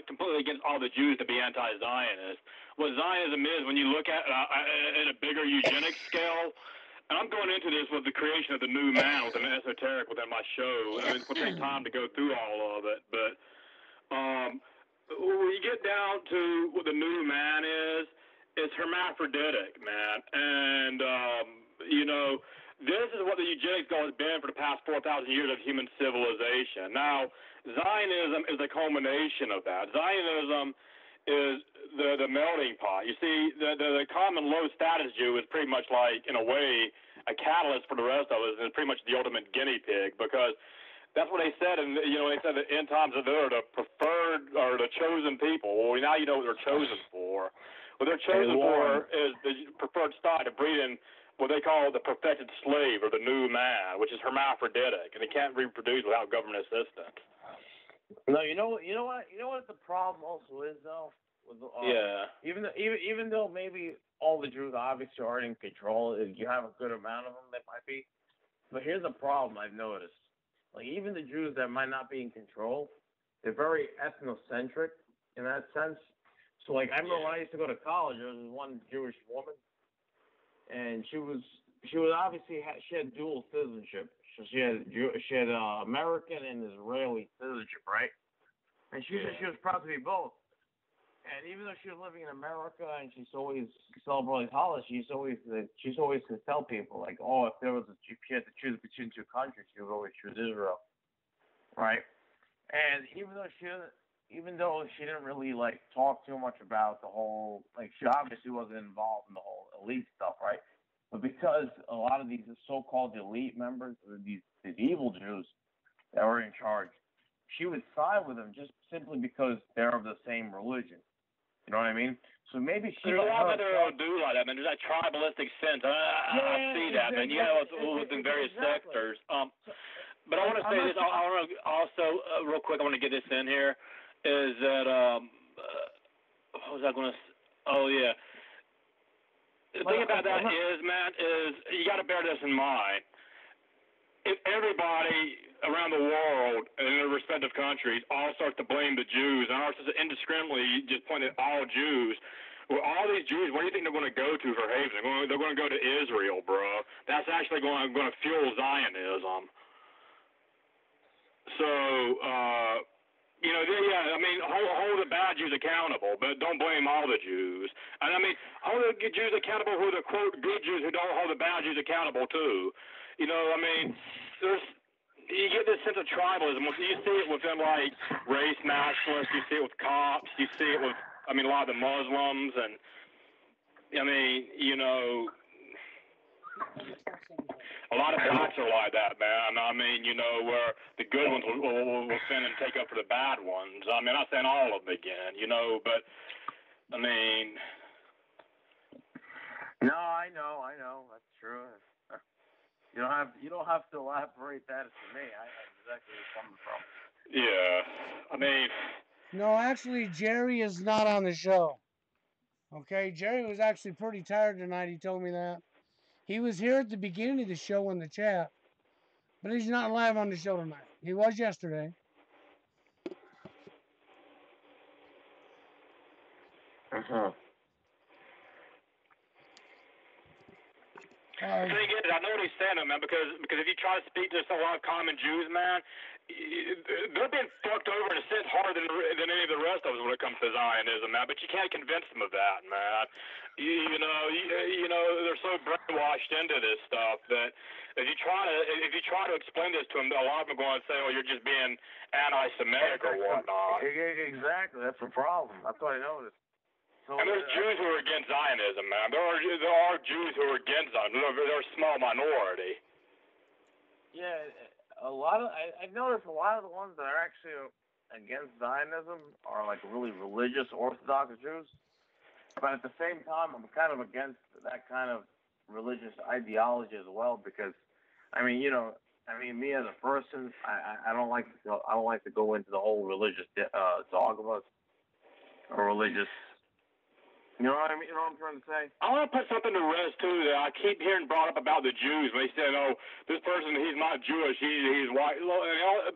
completely against all the Jews to be anti-Zionist. What Zionism is, when you look at a bigger eugenics scale. And I'm going into this with the creation of the new man with an esoteric within my show. I mean, it's going to take time to go through all of it. But when you get down to what the new man is, it's hermaphroditic, man. And, this is what the eugenics goal has been for the past 4,000 years of human civilization. Now, Zionism is a culmination of that. Zionism is the melting pot. You see, the common low status Jew is pretty much like, in a way, a catalyst for the rest of us, and pretty much the ultimate guinea pig, because that's what they said, and they said that end times that they're the preferred or the chosen people. Well, now you know what they're chosen for. What they're chosen for is the preferred stock to breed in what they call the perfected slave or the new man, which is hermaphroditic, and it can't reproduce without government assistance. No, you know what the problem also is though. With Even though maybe all the Jews obviously aren't in control, you have a good amount of them that might be. But here's the problem I've noticed. Like even the Jews that might not be in control, they're very ethnocentric in that sense. So like I remember when I used to go to college, there was one Jewish woman, and she was obviously she had dual citizenship. So she had American and Israeli citizenship, right? And she said she was proud to be both. And even though she was living in America and she's always celebrating holidays, she's always to tell people like, oh, if she had to choose between two countries, she would always choose Israel, right? And even though she didn't really like talk too much about the whole, like she obviously wasn't involved in the whole elite stuff, right? But because a lot of these so-called elite members, or these evil Jews that were in charge, she would side with them just simply because they're of the same religion. You know what I mean? So maybe she. There's a lot that they'll do like that, man. There's that tribalistic sense. I see that, man. You have within various sectors. But I want to say this. I want to also real quick. I want to get this in here. Is that what was I going to? Oh yeah. The thing about that is, man, is you got to bear this in mind. If everybody around the world in their respective countries all start to blame the Jews and all starts to indiscriminately just point at all Jews, well, all these Jews, where do you think they're going to go to for haven? They're going to go to Israel, bro. That's actually going to fuel Zionism. So, I mean, hold the bad Jews accountable, but don't blame all the Jews. And I mean, hold the Jews accountable who are the, quote, good Jews who don't hold the bad Jews accountable, too. I mean, you get this sense of tribalism. You see it within like race nationalists. You see it with cops. You see it with, I mean, a lot of the Muslims, and I mean, you know, a lot of blacks are like that, man. I mean, you know, where the good ones will sin and take up for the bad ones. I mean, I'm not saying all of them again, you know, but I mean. No, I know, that's true. You don't have to elaborate that to me. I know exactly where you're coming from. Yeah, I mean. No, actually, Jerry is not on the show. Okay, Jerry was actually pretty tired tonight. He told me that. He was here at the beginning of the show in the chat, but he's not live on the show tonight. He was yesterday. The thing is, I know what he's saying, man, because if you try to speak to a lot of common Jews, man, they're being fucked over in a sense harder than any of the rest of us when it comes to Zionism, man. But you can't convince them of that, man. You know, they're so brainwashed into this stuff that if you try to explain this to them, a lot of them are going to say, "Oh, you're just being anti-Semitic or whatnot." Exactly, that's the problem. That's what I noticed. So, and there's Jews who are against Zionism, man. There are Jews who are against Zionism. They're a small minority. Yeah, I've noticed a lot of the ones that are actually against Zionism are like really religious Orthodox Jews. But at the same time, I'm kind of against that kind of religious ideology as well because, I mean, you know, me as a person, I don't like to go into the whole religious dogmas or religious. You know what I mean? You know what I'm trying to say? I want to put something to rest too that I keep hearing brought up about the Jews. They say, "Oh, this person, he's not Jewish. He's white."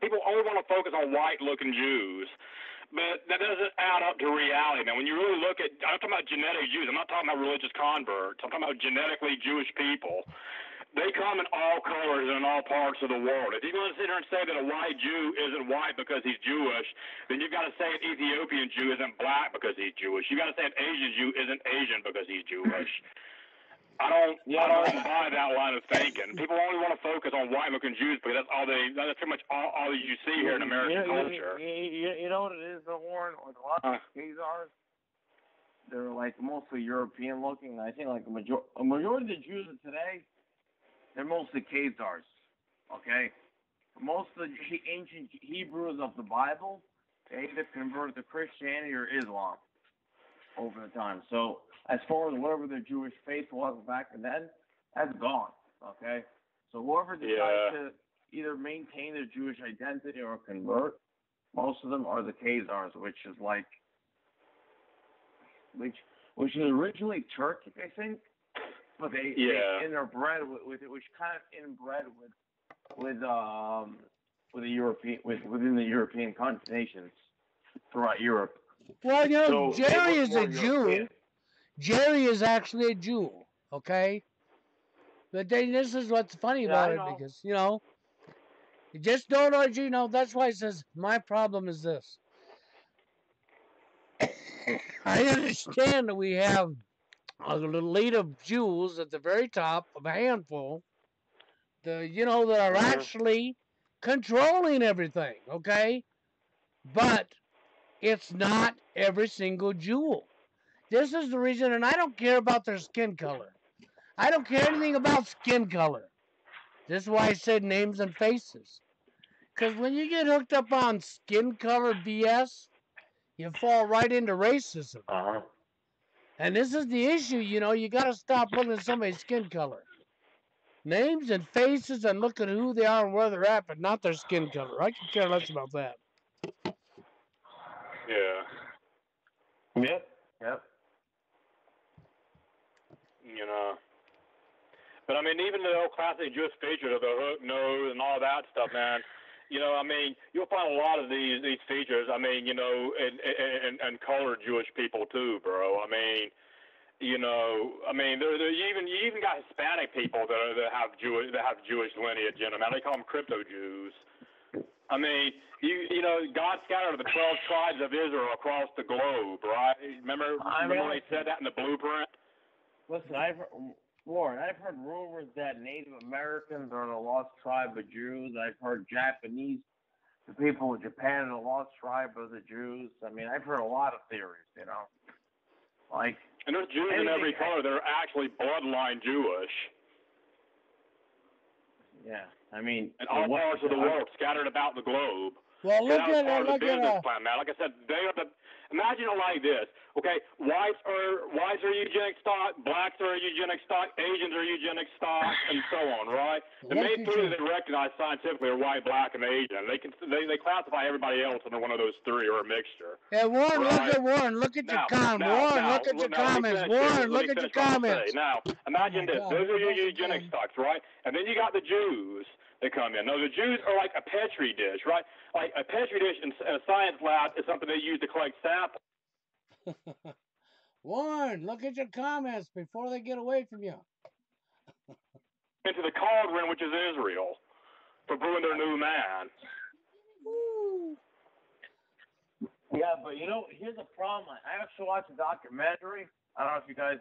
People only want to focus on white-looking Jews, but that doesn't add up to reality. Now, when you really look at, I'm talking about genetic Jews. I'm not talking about religious converts. I'm talking about genetically Jewish people. They come in all colors and in all parts of the world. If you're going to sit here and say that a white Jew isn't white because he's Jewish, then you've got to say an Ethiopian Jew isn't black because he's Jewish. You've got to say an Asian Jew isn't Asian because he's Jewish. I don't buy that line of thinking. People only want to focus on white-looking Jews because that's pretty much all you see here in American culture. You know what it is, the Warren, or the lot of these are? They're like mostly European-looking. I think like a majority of the Jews of today, they're mostly Khazars, okay? Most of the ancient Hebrews of the Bible, they either converted to Christianity or Islam over the time. So as far as whatever their Jewish faith was back then, that's gone, okay? So whoever decides to either maintain their Jewish identity or convert, most of them are the Khazars, which is is originally Turkic, I think. But they interbred with it, which kind of inbred within the European nations throughout Europe. Well, you know, so Jerry is a Jew. European. Jerry is actually a Jew, okay? But then this is what's funny about it because, you know, you just don't know, you know, that's why he says, my problem is this. I understand that we have a little elite of Jews at the very top of a handful, that are actually controlling everything, okay? But it's not every single Jew. This is the reason, and I don't care about their skin color. I don't care anything about skin color. This is why I said names and faces. Because when you get hooked up on skin color BS, you fall right into racism. And this is the issue, you got to stop looking at somebody's skin color. Names and faces and look at who they are and where they're at, but not their skin color. I can care less about that. Yeah. Yep. You know. But I mean, even the old classic Jewish features of the hook nose and all that stuff, man. I mean, you'll find a lot of these features. I mean, and colored Jewish people too, bro. I mean, you even got Hispanic people that have Jewish lineage in them. They call them crypto Jews. I mean, God scattered the 12 tribes of Israel across the globe, right? Remember when they said that in the blueprint? Listen, before, and I've heard rumors that Native Americans are the lost tribe of Jews. I've heard Japanese, the people of Japan are the lost tribe of the Jews. I mean, I've heard a lot of theories, you know. Like, and there's Jews in every color that are actually bloodline Jewish. Yeah, I mean, in all parts of the world, scattered about the globe. Well, look at part of the look business at plan, man. Like I said, they are the. Imagine it like this, okay? Whites are eugenic stock, blacks are eugenic stock, Asians are eugenic stock, and so on, right? The main three that they recognize scientifically are white, black, and Asian. They classify everybody else under one of those three or a mixture. Hey, Warren, right? look at your comments. Warren, look at your comments. Warren, look at your comments. Now, imagine this. Those are your eugenic stocks, right? And then you got the Jews that come in. Now, the Jews are like a petri dish, right? Like a petri dish in a science lab is something they use to collect samples. Warren, look at your comments before they get away from you. Into the cauldron, which is Israel, for brewing their new man. Woo. Yeah, but you know, here's the problem. I actually watched a documentary. I don't know if you guys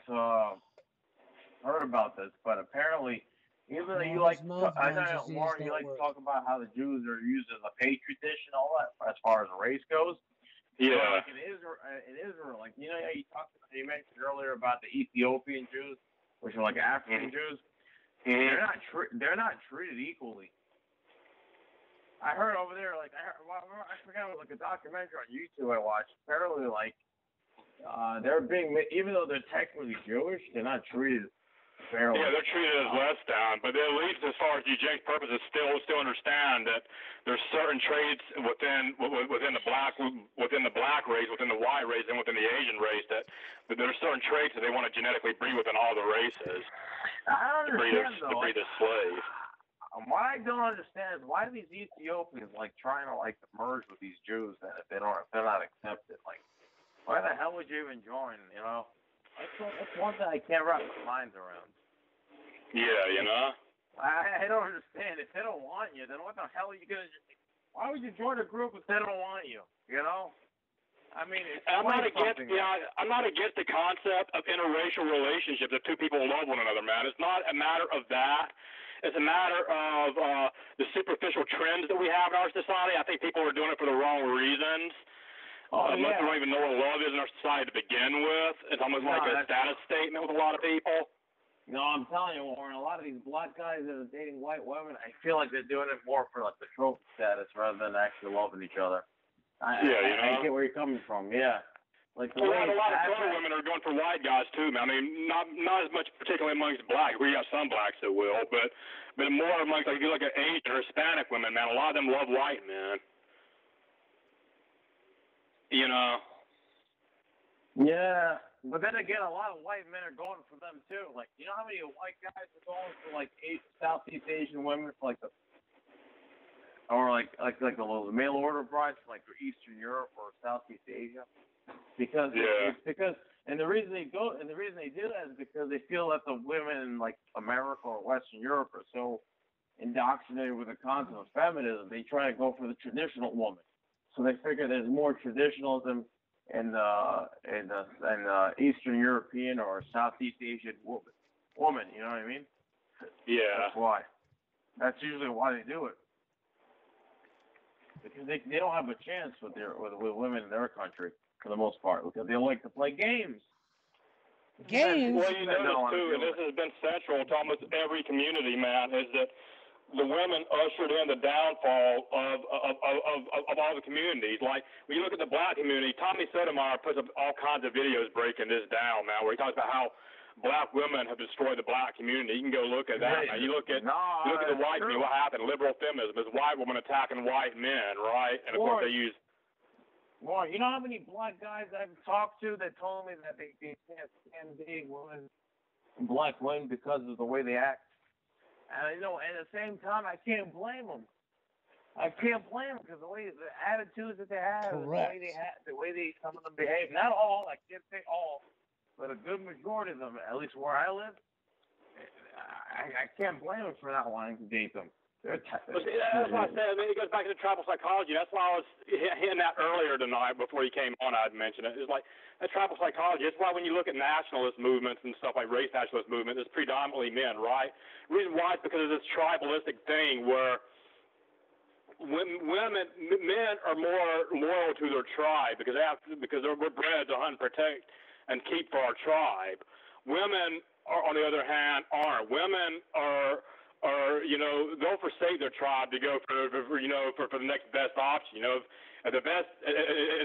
heard about this, but apparently, even though you like, I know, Warren, you like to talk about how the Jews are used as a petri dish and all that, as far as race goes. Yeah. So, like in Israel, like you know, you mentioned earlier about the Ethiopian Jews, which are like African Jews. They're not treated equally. I heard over there, like I forgot, it was like a documentary on YouTube I watched. Apparently, like they're being, even though they're technically Jewish, they're not treated fairly. Yeah, they're treated as less down, but at least as far as eugenics purposes, still understand that there's certain traits within the black race, within the white race, and within the Asian race that there are certain traits that they want to genetically breed within all the races. I don't understand to breed a slave. What I don't understand is why these Ethiopians like trying to like merge with these Jews, and if they're not accepted, like why the hell would you even join? You know. That's one thing I can't wrap my mind around. Yeah, you know? I don't understand. If they don't want you, then what the hell are you going to do? Why would you join a group if they don't want you? You know? I mean, I'm not against the concept of interracial relationships if two people love one another, man. It's not a matter of that. It's a matter of the superficial trends that we have in our society. I think people are doing it for the wrong reasons. Most people don't even know what love is in our society to begin with. It's almost like a status statement with a lot of people. No, I'm telling you, Warren, a lot of these black guys that are dating white women, I feel like they're doing it more for like the trophy status rather than actually loving each other. I get where you're coming from. Yeah. Like a lot of colored women are going for white guys too, man. I mean, not as much particularly amongst blacks. We got some blacks that will, but more amongst, like, if you look at Asian or Hispanic women, man, a lot of them love white men. You know. Yeah, but then again, a lot of white men are going for them too. Like, you know how many white guys are going for like Southeast Asian women for like the mail order brides for like Eastern Europe or Southeast Asia? Because and the reason they do that is because they feel that the women in like America or Western Europe are so indoctrinated with the concept of feminism, they try to go for the traditional woman. So they figure there's more traditionalism in Eastern European or Southeast Asian woman. You know what I mean? Yeah. That's why. That's usually why they do it. Because they don't have a chance with women in their country for the most part, because they like to play games. Games? Well, you notice too, and this has been central to almost every community, man, is that the women ushered in the downfall of all the communities. Like, when you look at the black community, Tommy Sotomayor puts up all kinds of videos breaking this down now, where he talks about how black women have destroyed the black community. You can go look at that. Now, you look at the white community, what happened? Liberal feminism is white women attacking white men, right? And of course they use. Well, you know how many black guys I've talked to that told me that they can't stand dating women, black women, because of the way they act. And at the same time, I can't blame them. I can't blame them because the attitudes that they have, the way some of them behave. Not all, I can't say all, but a good majority of them, at least where I live, I can't blame them for not wanting to date them. Well, see, that's why I said. I mean, it goes back to the tribal psychology. That's why I was hitting that earlier tonight before you came on. I'd mentioned it. It's like that tribal psychology. It's why when you look at nationalist movements and stuff like race nationalist movement, it's predominantly men, right? The reason why is because of this tribalistic thing where men are more loyal to their tribe because we're bred to hunt, protect, and keep for our tribe. Women are, on the other hand, aren't. Women are they'll forsake their tribe to go for the next best option. The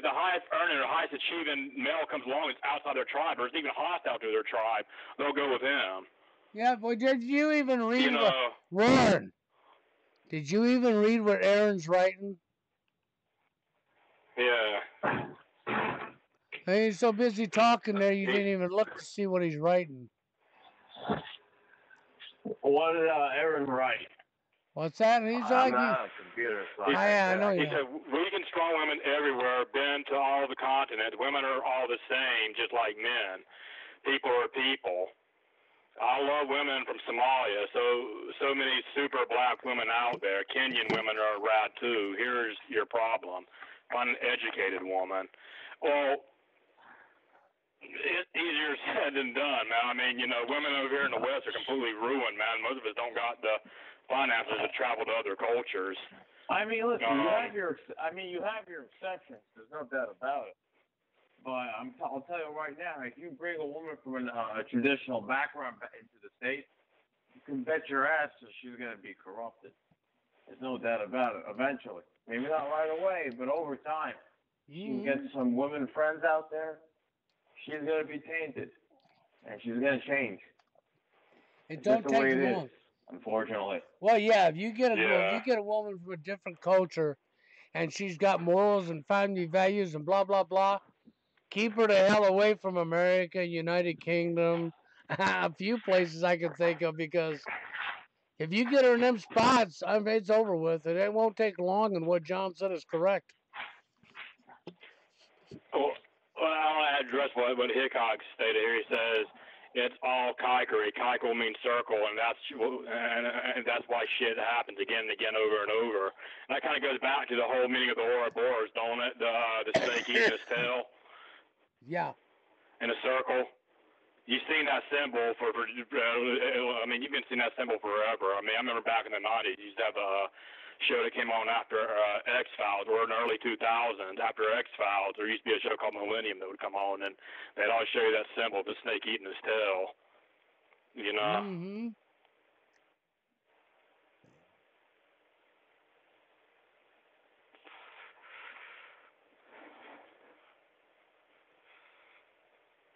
highest earning or highest achieving male comes along that's outside their tribe or is even hostile to their tribe, they'll go with him. Yeah, boy, did you even read Warren? Did you even read what Aaron's writing? Yeah. He's so busy talking there, you didn't even look to see what he's writing. What did Aaron write? What's that? He's I'm not a computer scientist. I know He said, weak and strong women everywhere, been to all the continents. Women are all the same, just like men. People are people. I love women from Somalia. So many super black women out there. Kenyan women are rad too. Here's your problem. Find an educated woman. Well, it's easier said than done, man. I mean, women over here in the West are completely ruined, man. Most of us don't got the finances to travel to other cultures. I mean, listen, you have your exceptions. There's no doubt about it. But I'll tell you right now, if you bring a woman from a traditional background into the States, you can bet your ass that she's going to be corrupted. There's no doubt about it. Eventually, maybe not right away, but over time, you can get some women friends out there. She's going to be tainted, and she's going to change. It don't take long, unfortunately. Well, yeah, if you get a woman from a different culture, and she's got morals and family values and blah blah blah, keep her the hell away from America, United Kingdom, a few places I can think of, because if you get her in them spots, it's over with. It won't take long, and what John said is correct. Well, I want to address what Hickok stated here. He says it's all kikery. Kike will mean circle, and that's why shit happens again and again, over and over. And that kind of goes back to the whole meaning of the Ouroboros, don't it? The snake eating its tail. Yeah. In a circle. You've seen that symbol I mean, you've been seeing that symbol forever. I mean, I remember back in the 90s, you used to have a show that came on after X-Files, or in the early 2000s, after X-Files, there used to be a show called Millennium that would come on, and they'd always show you that symbol, the snake eating his tail. Mm-hmm.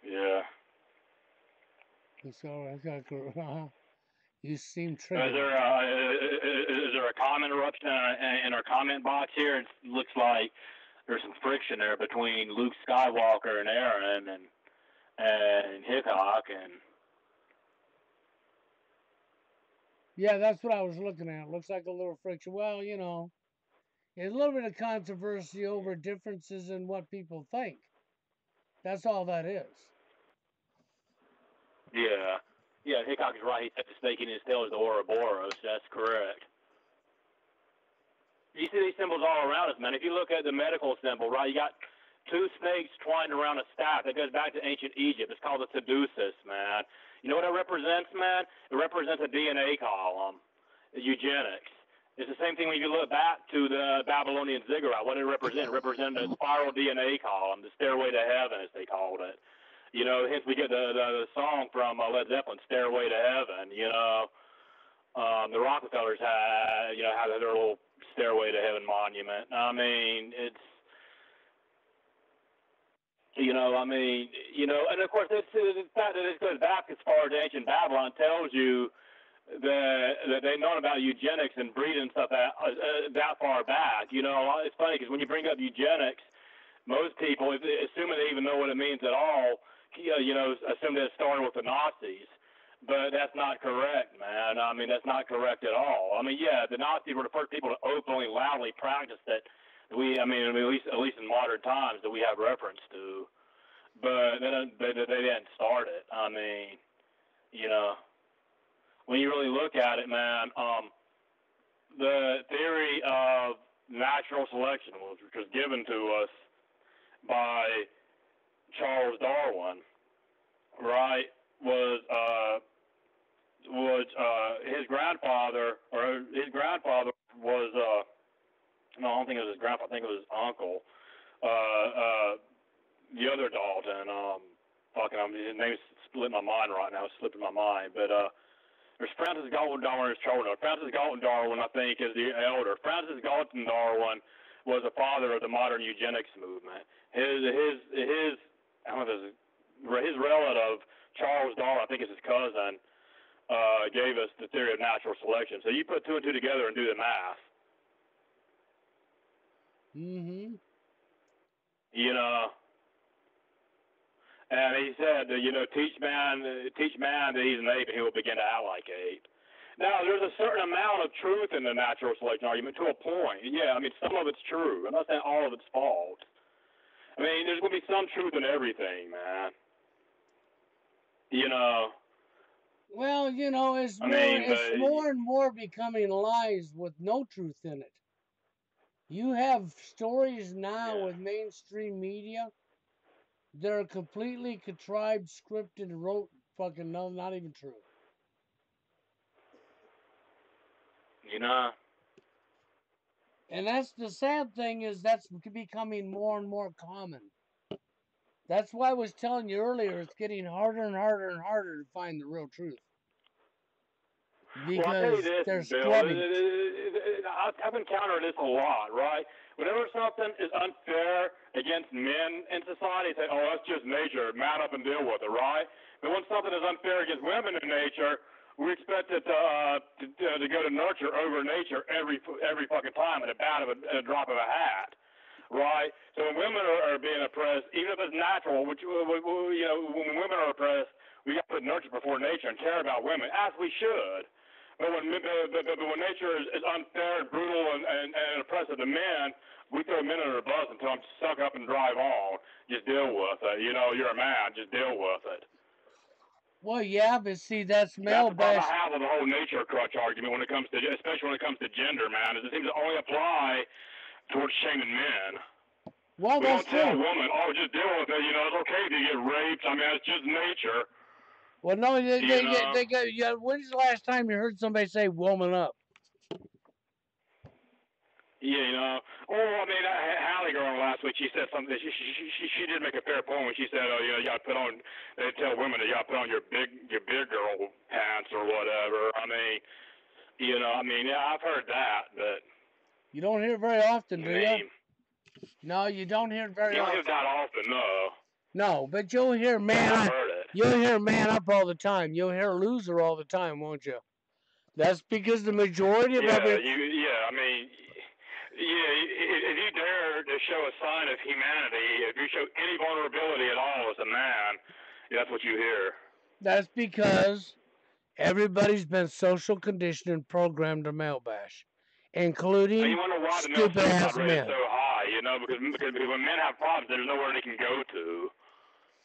Yeah. So you seem triggered. Is there a comment eruption in our comment box here? It looks like there's some friction there between Luke Skywalker and Aaron and Hickok and. Yeah, that's what I was looking at. It looks like a little friction. Well, there's a little bit of controversy over differences in what people think. That's all that is. Yeah. Yeah, Hickok is right. He said the snake in his tail is the Ouroboros. That's correct. You see these symbols all around us, man. If you look at the medical symbol, right, you got two snakes twined around a staff. That goes back to ancient Egypt. It's called the Caduceus, man. You know what it represents, man? It represents a DNA column, eugenics. It's the same thing when you look back to the Babylonian ziggurat. What did it represent? It represented a spiral DNA column, the stairway to heaven, as they called it. Hence we get the song from Led Zeppelin, Stairway to Heaven. The Rockefellers had their little Stairway to Heaven monument. I mean, it's, and of course, the fact that this goes back as far as ancient Babylon tells you that they know about eugenics and breeding and stuff that far back. It's funny because when you bring up eugenics, most people, assuming they even know what it means at all, assume that it started with the Nazis. But that's not correct, man. I mean, that's not correct at all. I mean, yeah, the Nazis were the first people to openly, loudly practice it. At least in modern times that we have reference to. But they didn't start it. I mean, when you really look at it, man, the theory of natural selection, which was given to us by Charles Darwin, right, was his grandfather, or his grandfather was no, I don't think it was his grandfather. I think it was his uncle. The other Dalton. His name's slipping my mind right now. It's slipping my mind. But there's Francis Galton Darwin, his children. Francis Galton Darwin, I think, is the elder. Francis Galton Darwin was the father of the modern eugenics movement. His I don't know if his relative Charles Darwin, I think it's his cousin, gave us the theory of natural selection. So you put two and two together and do the math. Mm-hmm. You know, and he said, teach man that he's an ape, and he will begin to act like ape. Now, there's a certain amount of truth in the natural selection argument to a point. Yeah, I mean, some of it's true. I'm not saying all of it's false. I mean, there's going to be some truth in everything, man. You know. Well, it's more and more becoming lies with no truth in it. You have stories now with mainstream media that are completely contrived, scripted, wrote, fucking no, not even true. You know. And that's the sad thing, is that's becoming more and more common. That's why I was telling you earlier, it's getting harder and harder and harder to find the real truth. Because I'll tell you this, they're Bill, scrubbing. I've encountered this a lot, right? Whenever something is unfair against men in society, say, oh, that's just nature, man up and deal with it, right? But when something is unfair against women in nature, we expect it to go to nurture over nature every fucking time at a drop of a hat, right? So when women are being oppressed, even if it's natural, which when women are oppressed, we got to put nurture before nature and care about women, as we should. But when nature is unfair and brutal and oppressive to men, we throw men under the bus and tell them to suck up and drive on. Just deal with it. You're a man. Just deal with it. Well, yeah, but see, that's male That's the problem bash. I have with the whole nature crutch argument especially when it comes to gender, man. Is it seems to only apply towards shaming men. Well, we that's don't tell true. a woman, oh, just deal with it. It's okay if you get raped. I mean, it's just nature. Well, no, when's the last time you heard somebody say "woman up"? Yeah, I mean, Hallie girl last week, she said something. She did make a fair point when she said, oh, you got to put on. They tell women that you got to put on your big girl pants or whatever. I mean, yeah, I've heard that, but you don't hear it very often, do you? No, you don't hear it very often. You don't hear that often, no. No, but you'll hear man. You'll hear man up all the time. You'll hear loser all the time, won't you? That's because the majority of every. I mean. Yeah, if you dare to show a sign of humanity, if you show any vulnerability at all as a man, that's what you hear. That's because everybody's been social conditioned and programmed to male bash, including stupid-ass men. So high, because when men have problems, there's nowhere they can go to.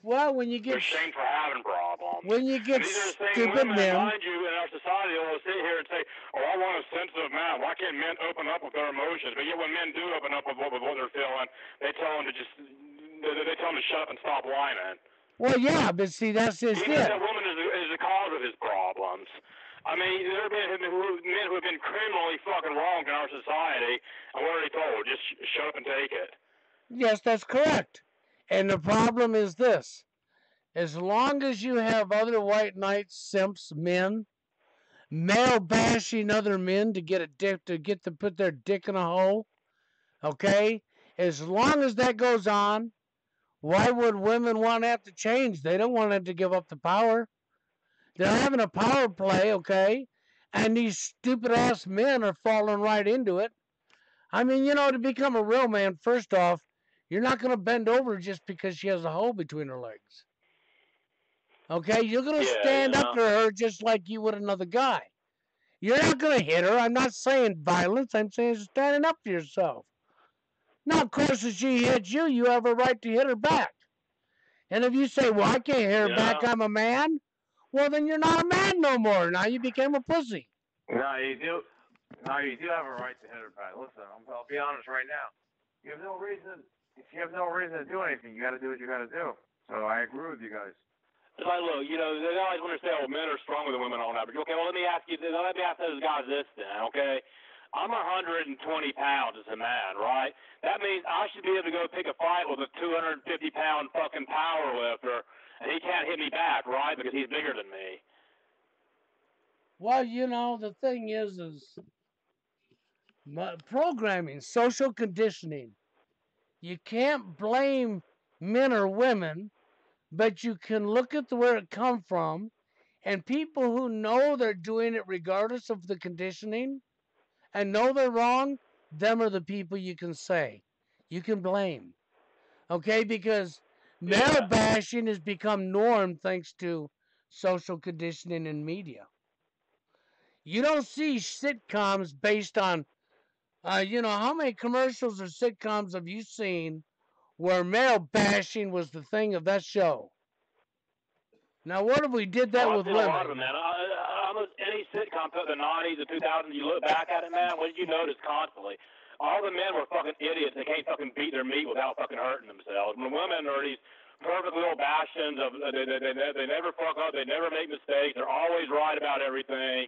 Well, when you get... They're shamed for having problems. When you get stupid men... Mind you, in our society, they'll sit here and say, oh, I want a sensitive man. Why can't men open up with their emotions? But yet when men do open up with what they're feeling, they tell them to shut up and stop whining. Well, yeah, but see, that's just it. That woman is the cause of his problems. I mean, there have been men who have been criminally fucking wrong in our society, and what are they told? Just shut up and take it. Yes, that's correct. And the problem is this. As long as you have other white knights, simps, men, male bashing other men to put their dick in a hole, okay? As long as that goes on, why would women want to have to change? They don't want to have to give up the power. They're having a power play, okay? And these stupid-ass men are falling right into it. I mean, to become a real man, first off, you're not going to bend over just because she has a hole between her legs. Okay? You're going to stand up to her just like you would another guy. You're not going to hit her. I'm not saying violence. I'm saying standing up for yourself. Now, of course, if she hits you, you have a right to hit her back. And if you say, well, I can't hit her back, I'm a man, well, then you're not a man no more. Now you became a pussy. No, you do. No, you do have a right to hit her back. Listen, I'll be honest right now. You have no reason. If you have no reason to do anything, you got to do what you got to do. So I agree with you guys. It's like, look, you know, they always want to say, "Oh, men are stronger than women on average." Okay, well, let me ask those guys this then. Okay, I'm 120 pounds as a man, right? That means I should be able to go pick a fight with a 250-pound fucking power lifter, and he can't hit me back, right? Because he's bigger than me. Well, you know, the thing is programming, social conditioning. You can't blame men or women, but you can look at where it come from, and people who know they're doing it regardless of the conditioning and know they're wrong, them are the people you can say, you can blame. Okay, because male bashing has become norm thanks to social conditioning and media. You don't see sitcoms based on, how many commercials or sitcoms have you seen where male bashing was the thing of that show? Now, what if we did that I've with seen a lot of women? them, man. Almost any sitcom put in the 90s, the 2000s, you look back at it, man, what did you notice constantly? All the men were fucking idiots. They can't fucking beat their meat without fucking hurting themselves. And the women are these perfect little bastions of they never fuck up. They never make mistakes. They're always right about everything.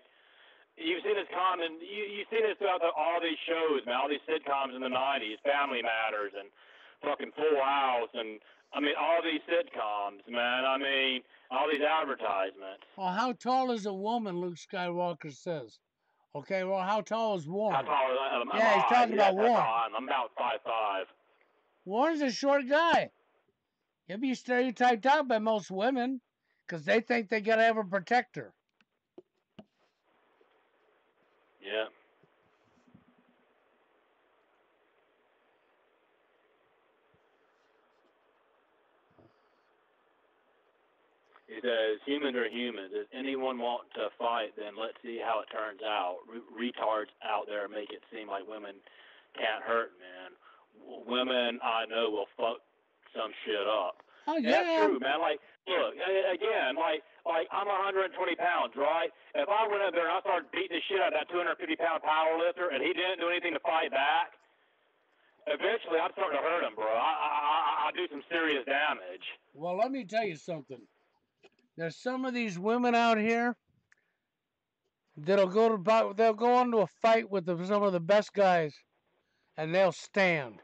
You've seen this common. You've seen this throughout all these shows, man. All these sitcoms in the '90s, Family Matters, and fucking Full House, and I mean all these sitcoms, man. I mean all these advertisements. Well, how tall is a woman? Luke Skywalker says. Okay, well, how tall is How Warren? tall am I? Yeah, he's talking about That's Warren. tall. I'm about 5'5". Warren's a short guy. He'll be stereotyped out by most women because they think they gotta have a protector. Yeah. He says, humans are humans. If anyone wants to fight, then let's see how it turns out. Retards out there make it seem like women can't hurt, man. Women I know will fuck some shit up. Oh, And that's yeah. true, man. Like, look, again, like I'm 120 pounds, right? If I went up there and I started beating the shit out of that 250-pound power lifter and he didn't do anything to fight back, eventually I'd start to hurt him, bro. I do some serious damage. Well, let me tell you something. There's some of these women out here they'll go into a fight with some of the best guys, and they'll stand.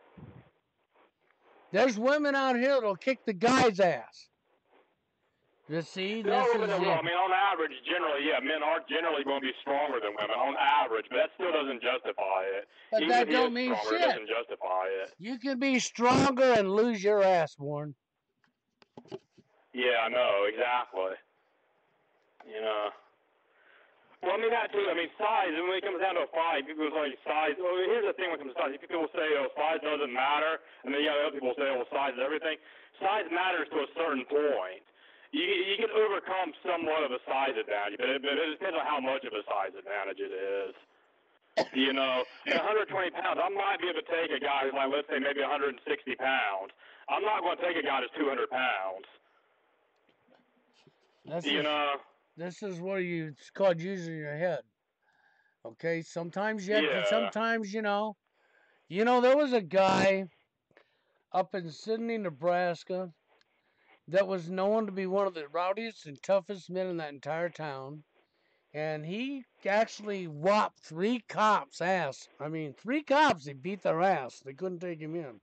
There's women out here that'll kick the guy's ass. You see, this is. I mean, on average, generally, yeah, men are generally going to be stronger than women on average, but that still doesn't justify it. But Even that if he don't is mean stronger, shit. It doesn't justify it. You can be stronger and lose your ass, Warren. Yeah, I know, exactly. You know. Well, I mean, that too. I mean, size, when it comes down to a fight, people say size. Well, here's the thing when it comes to size. People will say, oh, size doesn't matter. And then you have other people say, oh, size is everything. Size matters to a certain point. You can overcome somewhat of a size advantage, but it depends on how much of a size advantage it is. You know, at 120 pounds, I might be able to take a guy who's like, let's say, maybe 160 pounds. I'm not going to take a guy that's 200 pounds. This is what it's called using your head. Okay, sometimes you have to, sometimes, there was a guy up in Sidney, Nebraska that was known to be one of the rowdiest and toughest men in that entire town. And he actually whopped 3 cops' ass. I mean, 3 cops, he beat their ass. They couldn't take him in.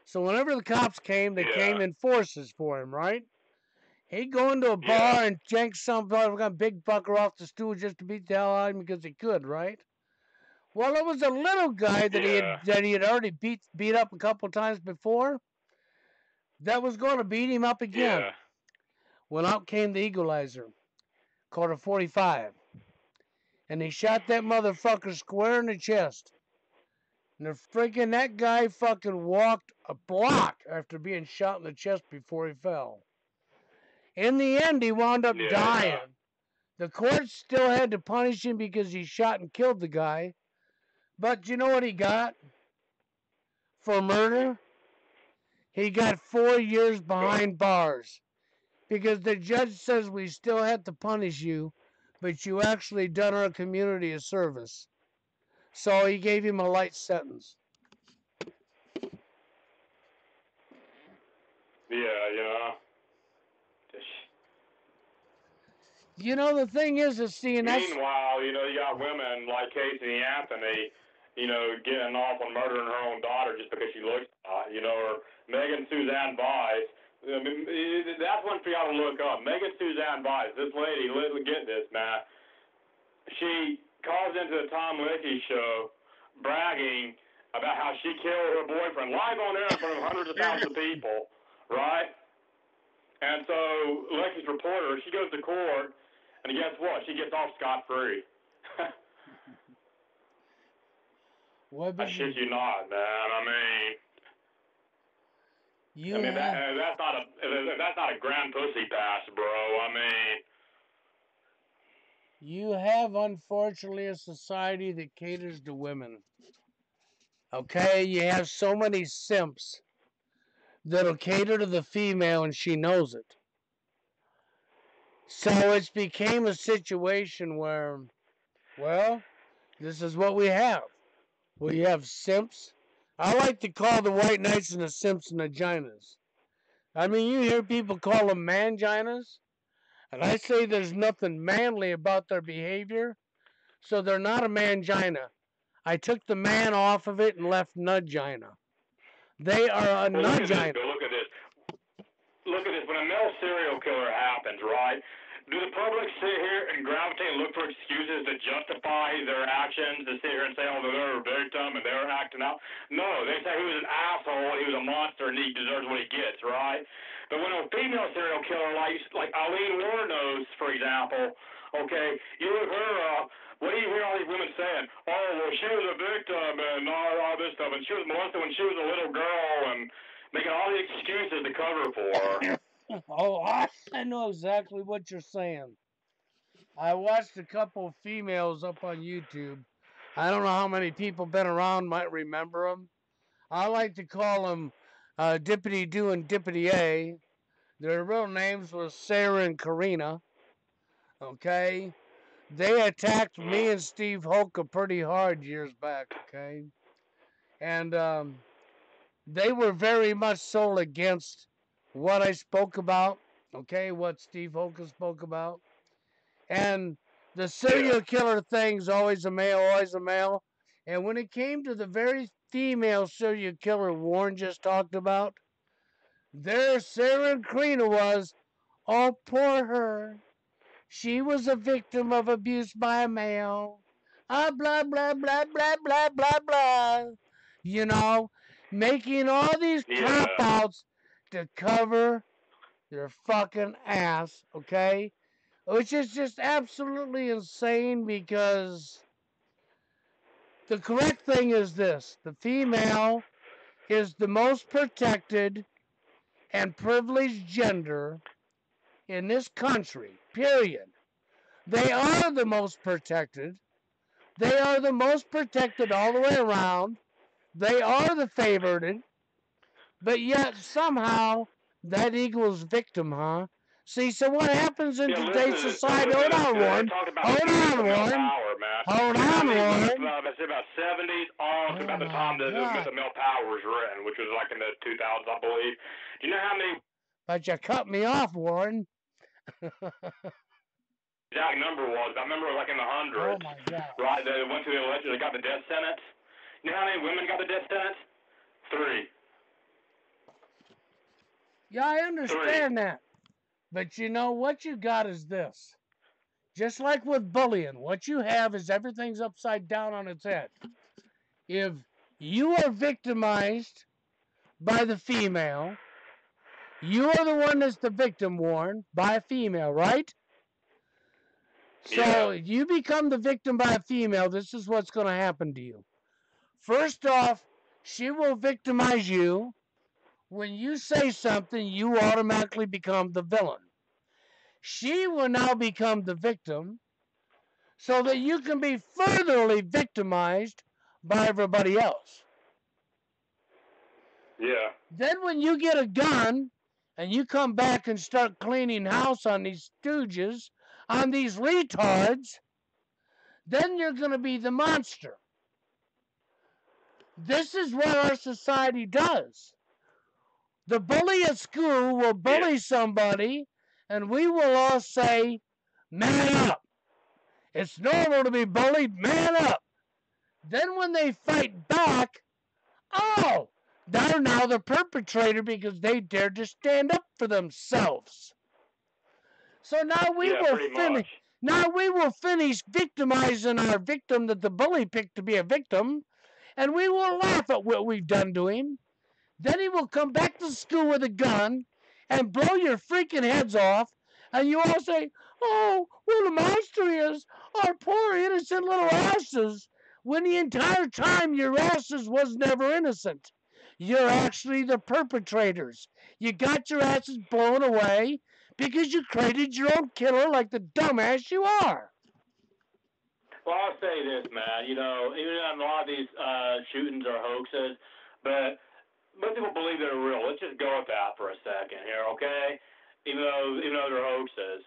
So whenever the cops came, they came in forces for him, right? He'd go into a bar and jank some big fucker off the stool just to beat the hell out of him because he could, right? Well, it was a little guy that he had already beat up a couple times before that was going to beat him up again. Yeah. Well, out came the equalizer, called a 45, and he shot that motherfucker square in the chest. And that guy fucking walked a block after being shot in the chest before he fell. In the end, he wound up dying. The court still had to punish him because he shot and killed the guy. But you know what he got? For murder? He got 4 years behind bars. Because the judge says we still have to punish you, but you actually done our community a service. So he gave him a light sentence. Yeah, you know. You know, the thing is seeing that's... Meanwhile, you know, you got women like Casey Anthony, you know, getting off on murdering her own daughter just because she looks hot, you know, or Megan Suzanne Bice. I mean, that's one for y'all to look up. Megan Suzanne Bice, this lady, get this, man. She calls into the Tom Lickey show bragging about how she killed her boyfriend live on air in front of hundreds of thousands of people, right? And so Lecky's reporter, she goes to court, and guess what? She gets off scot-free. I shit you not, man. I mean, that's not a grand pussy pass, bro. I mean, you have, unfortunately, a society that caters to women. Okay, you have so many simps that'll cater to the female, and she knows it. So it's became a situation where, well, this is what we have. We have simps. I like to call the white knights and the simps vaginas. I mean, you hear people call them manginas, and I say there's nothing manly about their behavior, so they're not a mangina. I took the man off of it and left nudgina. They are a nudgina. Look at this. Look at this. When a male serial killer happens, right? Do the public sit here and gravitate and look for excuses to justify their actions, to sit here and say, oh, they're a victim and they're acting out? No, they say he was an asshole, he was a monster, and he deserves what he gets, right? But when a female serial killer, like Eileen Wuornos, for example, okay, you look her up, what do you hear all these women saying? Oh, well, she was a victim and all this stuff, and she was molested when she was a little girl, and making all the excuses to cover for her. Oh, I know exactly what you're saying. I watched a couple of females up on YouTube. I don't know how many people been around might remember them. I like to call them Dippity Doo and Dippity A. Their real names were Sarah and Karina. Okay? They attacked me and Steve Hoka pretty hard years back, okay? And they were very much so against what I spoke about, okay, what Steve Hoka spoke about. And the serial killer thing's always a male, always a male. And when it came to the very female serial killer Warren just talked about, there Sarah and Karina was, oh, poor her. She was a victim of abuse by a male. Ah, blah, blah, blah, blah, blah, blah, blah. You know, making all these cop-outs to cover their fucking ass, okay? Which is just absolutely insane because the correct thing is this. The female is the most protected and privileged gender in this country, period. They are the most protected. They are the most protected all the way around. They are the favored. But yet somehow that equals victim, huh? See, so what happens in today's society? Hold on, Warren. Hold on, Warren. Hold on, Warren. It's about 70s on about the time that the male power was written, which was like in the 2000s, I believe. Do you know how many? But you cut me off, Warren. Exact number was. I remember it was like in the hundreds. Oh my God. Right? They went to the election. They got the death sentence. You know how many women got the death sentence? 3. Yeah, I understand that. But you know, what you got is this. Just like with bullying, what you have is everything's upside down on its head. If you are victimized by the female, you are the one that's the victim, Warren, by a female, right? So if you become the victim by a female, this is what's going to happen to you. First off, she will victimize you. When you say something, you automatically become the villain. She will now become the victim so that you can be furtherly victimized by everybody else. Yeah. Then when you get a gun and you come back and start cleaning house on these stooges, on these retards, then you're going to be the monster. This is what our society does. The bully at school will bully somebody, and we will all say, man up. It's normal to be bullied, man up. Then when they fight back, oh, they're now the perpetrator because they dared to stand up for themselves. So now we will finish. Now we will finish victimizing our victim that the bully picked to be a victim, and we will laugh at what we've done to him. Then he will come back to school with a gun and blow your freaking heads off, and you all say, oh, what a monster he is, our poor innocent little asses, when the entire time your asses was never innocent. You're actually the perpetrators. You got your asses blown away because you created your own killer like the dumbass you are. Well, I'll say this, man. You know, even on a lot of these shootings are hoaxes, but most people believe they're real. Let's just go with that for a second here, okay? Even though they're hoaxes,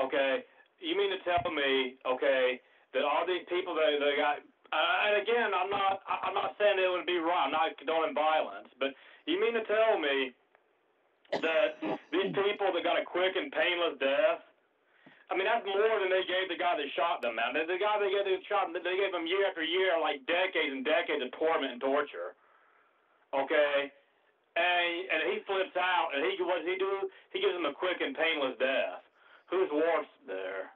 okay? You mean to tell me, okay, that all these people that they got, and again, I'm not saying it would be wrong. I'm not condoning violence, but you mean to tell me that these people that got a quick and painless death, I mean, that's more than they gave the guy that shot them, man. The guy that shot them, they gave him year after year, like decades and decades of torment and torture. Okay? And he flips out, and what does he do? He gives him a quick and painless death. Who's worse there?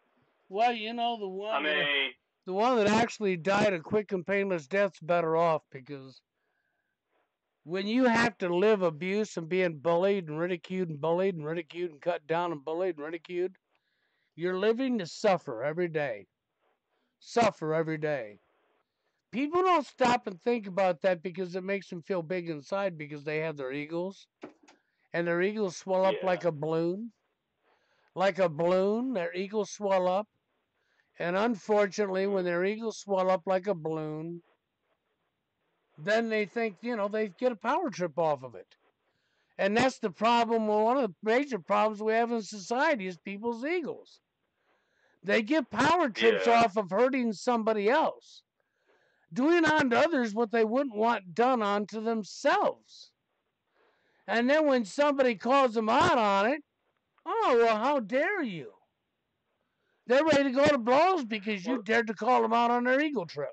Well, you know, the one that actually died a quick and painless death's better off, because when you have to live abuse and being bullied and ridiculed and bullied and ridiculed and cut down and bullied and ridiculed, you're living to suffer every day. Suffer every day. People don't stop and think about that because it makes them feel big inside because they have their egos. And their egos swell up like a balloon. Like a balloon, their egos swell up. And unfortunately, when their egos swell up like a balloon, then they think, they get a power trip off of it. And that's the problem. One of the major problems we have in society is people's egos. They get power trips off of hurting somebody else, doing unto others what they wouldn't want done unto themselves. And then when somebody calls them out on it, oh, well, how dare you? They're ready to go to blows because you dared to call them out on their ego trip.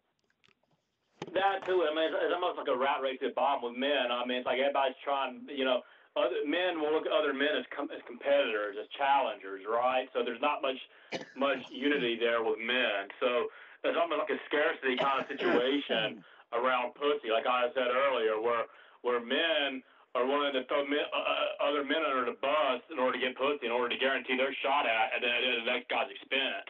That too. I mean, it's almost like a rat race at the bottom with men. I mean, it's like everybody's trying. Other men will look at other men as competitors, as challengers, right? So there's not much unity there with men. So there's almost like a scarcity kind of situation around pussy, like I said earlier, where men are willing to throw other men under the bus in order to get pussy, in order to guarantee their shot at the next guy's expense.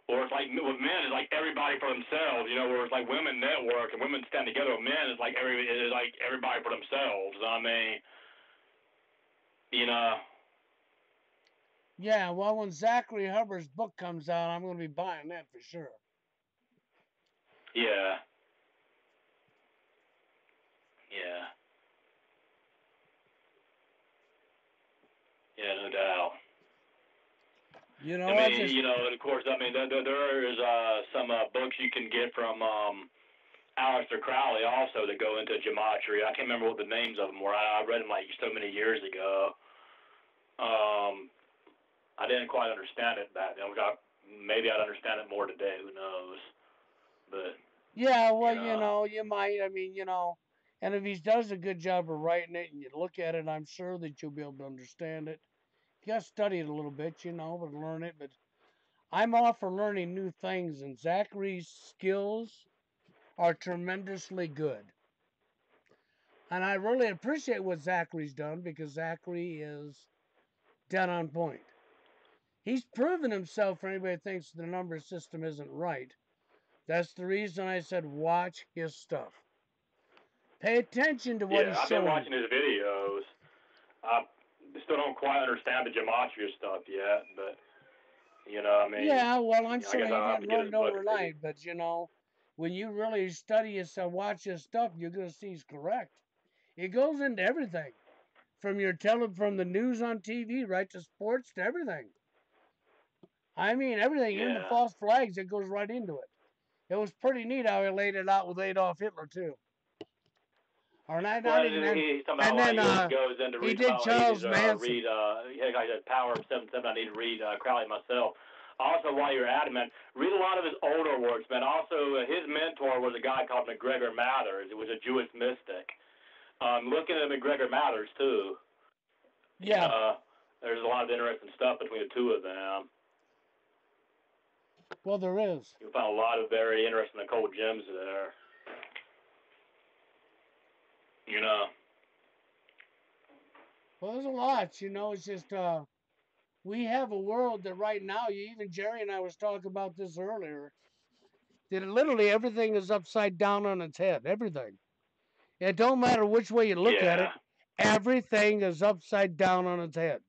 Or it's like with men, it's like everybody for themselves. Where it's like women network and women stand together. With men, it's like everybody for themselves. I mean, Yeah, well, when Zachary Hubbard's book comes out, I'm going to be buying that for sure. Yeah. Yeah. Yeah, no doubt. And of course, I mean, there is some books you can get from Aleister Crowley also that go into gematria. I can't remember what the names of them were. I read them like so many years ago. I didn't quite understand it back then. Maybe I'd understand it more today. Who knows? But yeah, well, you might. I mean, and if he does a good job of writing it and you look at it, I'm sure that you'll be able to understand it. You got to study it a little bit, but learn it. But I'm all for learning new things, and Zachary's skills are tremendously good. And I really appreciate what Zachary's done because Zachary is dead on point. He's proven himself for anybody who thinks the number system isn't right. That's the reason I said watch his stuff. Pay attention to what he's showing. Yeah, I've been watching his videos. I still don't quite understand the gematria stuff yet, but I mean. Yeah, well, I'm sure he didn't learn it overnight, but when you really study his and watch his stuff, you're gonna see he's correct. It goes into everything, from the news on TV, right to sports to everything. I mean, everything, even the false flags, it goes right into it. It was pretty neat how he laid it out with Adolf Hitler too. Or not Well, even then. he's talking And about then he goes into he read did about Charles he Manson. read I said Power of 7-7. I need to read Crowley myself. Also, while you're at it, man, read a lot of his older works, man. Also, his mentor was a guy called McGregor Mathers. It was a Jewish mystic. Looking at McGregor Mathers too. Yeah. There's a lot of interesting stuff between the two of them. Well, there is. You'll find a lot of very interesting occult gems there. You know. Well, there's a lot. You know, it's just we have a world that right now, even Jerry and I was talking about this earlier, that literally everything is upside down on its head. Everything. It don't matter which way you look at it. Everything is upside down on its head.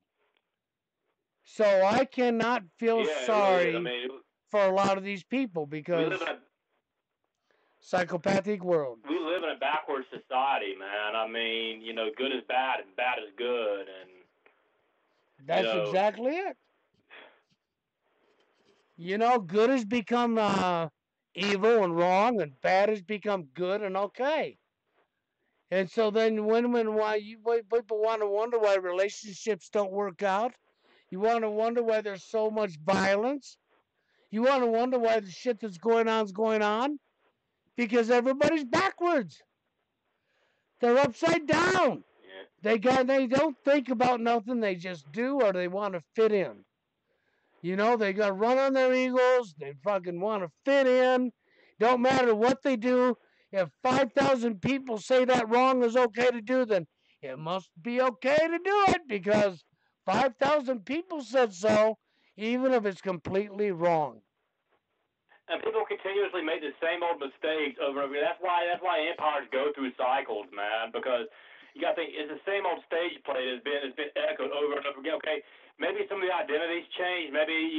So I cannot feel sorry really is. for a lot of these people because psychopathic world. We live in a backwards society, man. I mean, you know, good is bad and bad is good, and that's exactly it. You know, good has become evil and wrong, and bad has become good and okay. And so then, why people want to wonder why relationships don't work out. You want to wonder why there's so much violence. You want to wonder why the shit that's going on is going on, because everybody's backwards. They're upside down. They don't think about nothing. They just do, or they want to fit in. You know, they got to run on their egos. They fucking want to fit in. Don't matter what they do. If 5,000 people say that wrong is okay to do, then it must be okay to do it because 5,000 people said so, even if it's completely wrong. And people continuously make the same old mistakes over and over. That's why empires go through cycles, man. Because you got to think it's the same old stage play that's been echoed over and over again. Okay, maybe some of the identities change. Maybe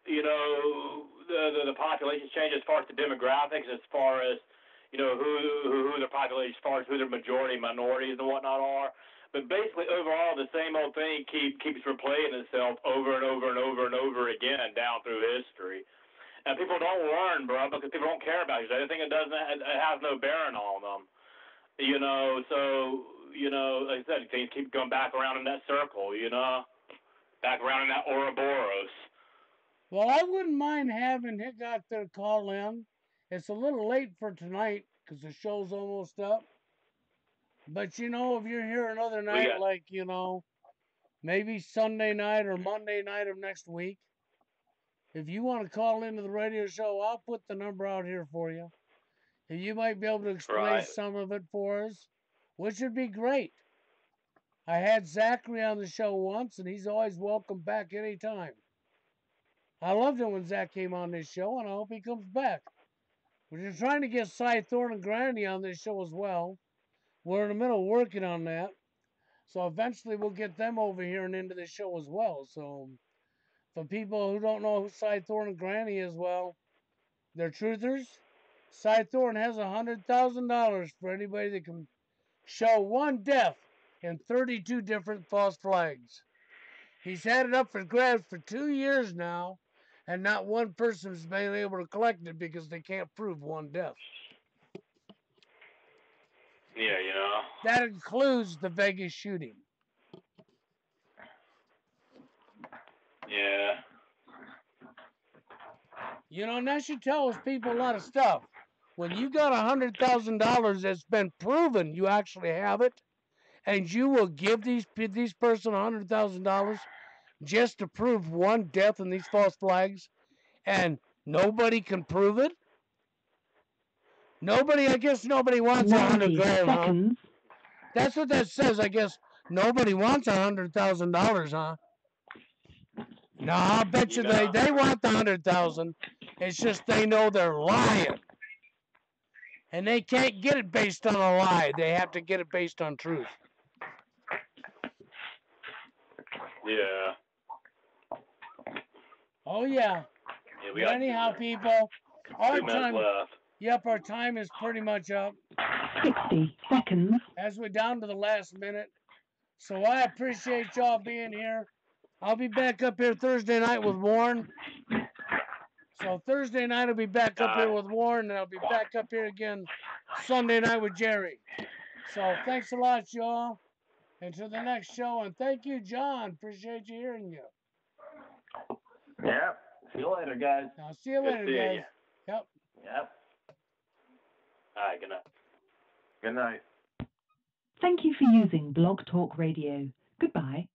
the populations change as far as the demographics, as far as who the population, as far as who the majority, minorities, and whatnot are. But basically, overall, the same old thing keeps replaying itself over and over and over and over again down through history. And people don't learn, bro, because people don't care about you. They think it has no bearing on them. Like I said, things keep going back around in that circle, back around in that Ouroboros. Well, I wouldn't mind having Hick out there call in. It's a little late for tonight because the show's almost up. But, if you're here another night, maybe Sunday night or Monday night of next week, if you want to call into the radio show, I'll put the number out here for you. And you might be able to explain some of it for us, which would be great. I had Zachary on the show once, and he's always welcome back anytime. I loved it when Zach came on this show, and I hope he comes back. We're trying to get Cy Thorne and Granny on this show as well. We're in the middle of working on that. So eventually we'll get them over here and into the show as well. So for people who don't know who Cy Thorne and Granny is, well, they're truthers. Cy Thorne has $100,000 for anybody that can show one death in 32 different false flags. He's had it up for grabs for 2 years now, and not one person's been able to collect it because they can't prove one death. Yeah, That includes the Vegas shooting. Yeah. And that should tell us people a lot of stuff. When you got $100,000 that's been proven you actually have it, and you will give these person $100,000 just to prove one death in these false flags, and nobody can prove it. I guess nobody wants 100 grand, huh? That's what that says. I guess nobody wants $100,000, huh? No, I'll bet you they want the 100,000. It's just they know they're lying. And they can't get it based on a lie. They have to get it based on truth. Yeah. Oh, yeah. But anyhow, people, our time, left. Yep, our time is pretty much up. 60 seconds. As we're down to the last minute. So I appreciate y'all being here. I'll be back up here Thursday night with Warren. So Thursday night I'll be back up here with Warren, and I'll be back up here again Sunday night with Jerry. So thanks a lot, y'all. Until the next show, and thank you, John. Appreciate you hearing you. Yep. See you later, guys. I'll see you later, guys. Yep. Yep. All right, good night. Good night. Thank you for using Blog Talk Radio. Goodbye.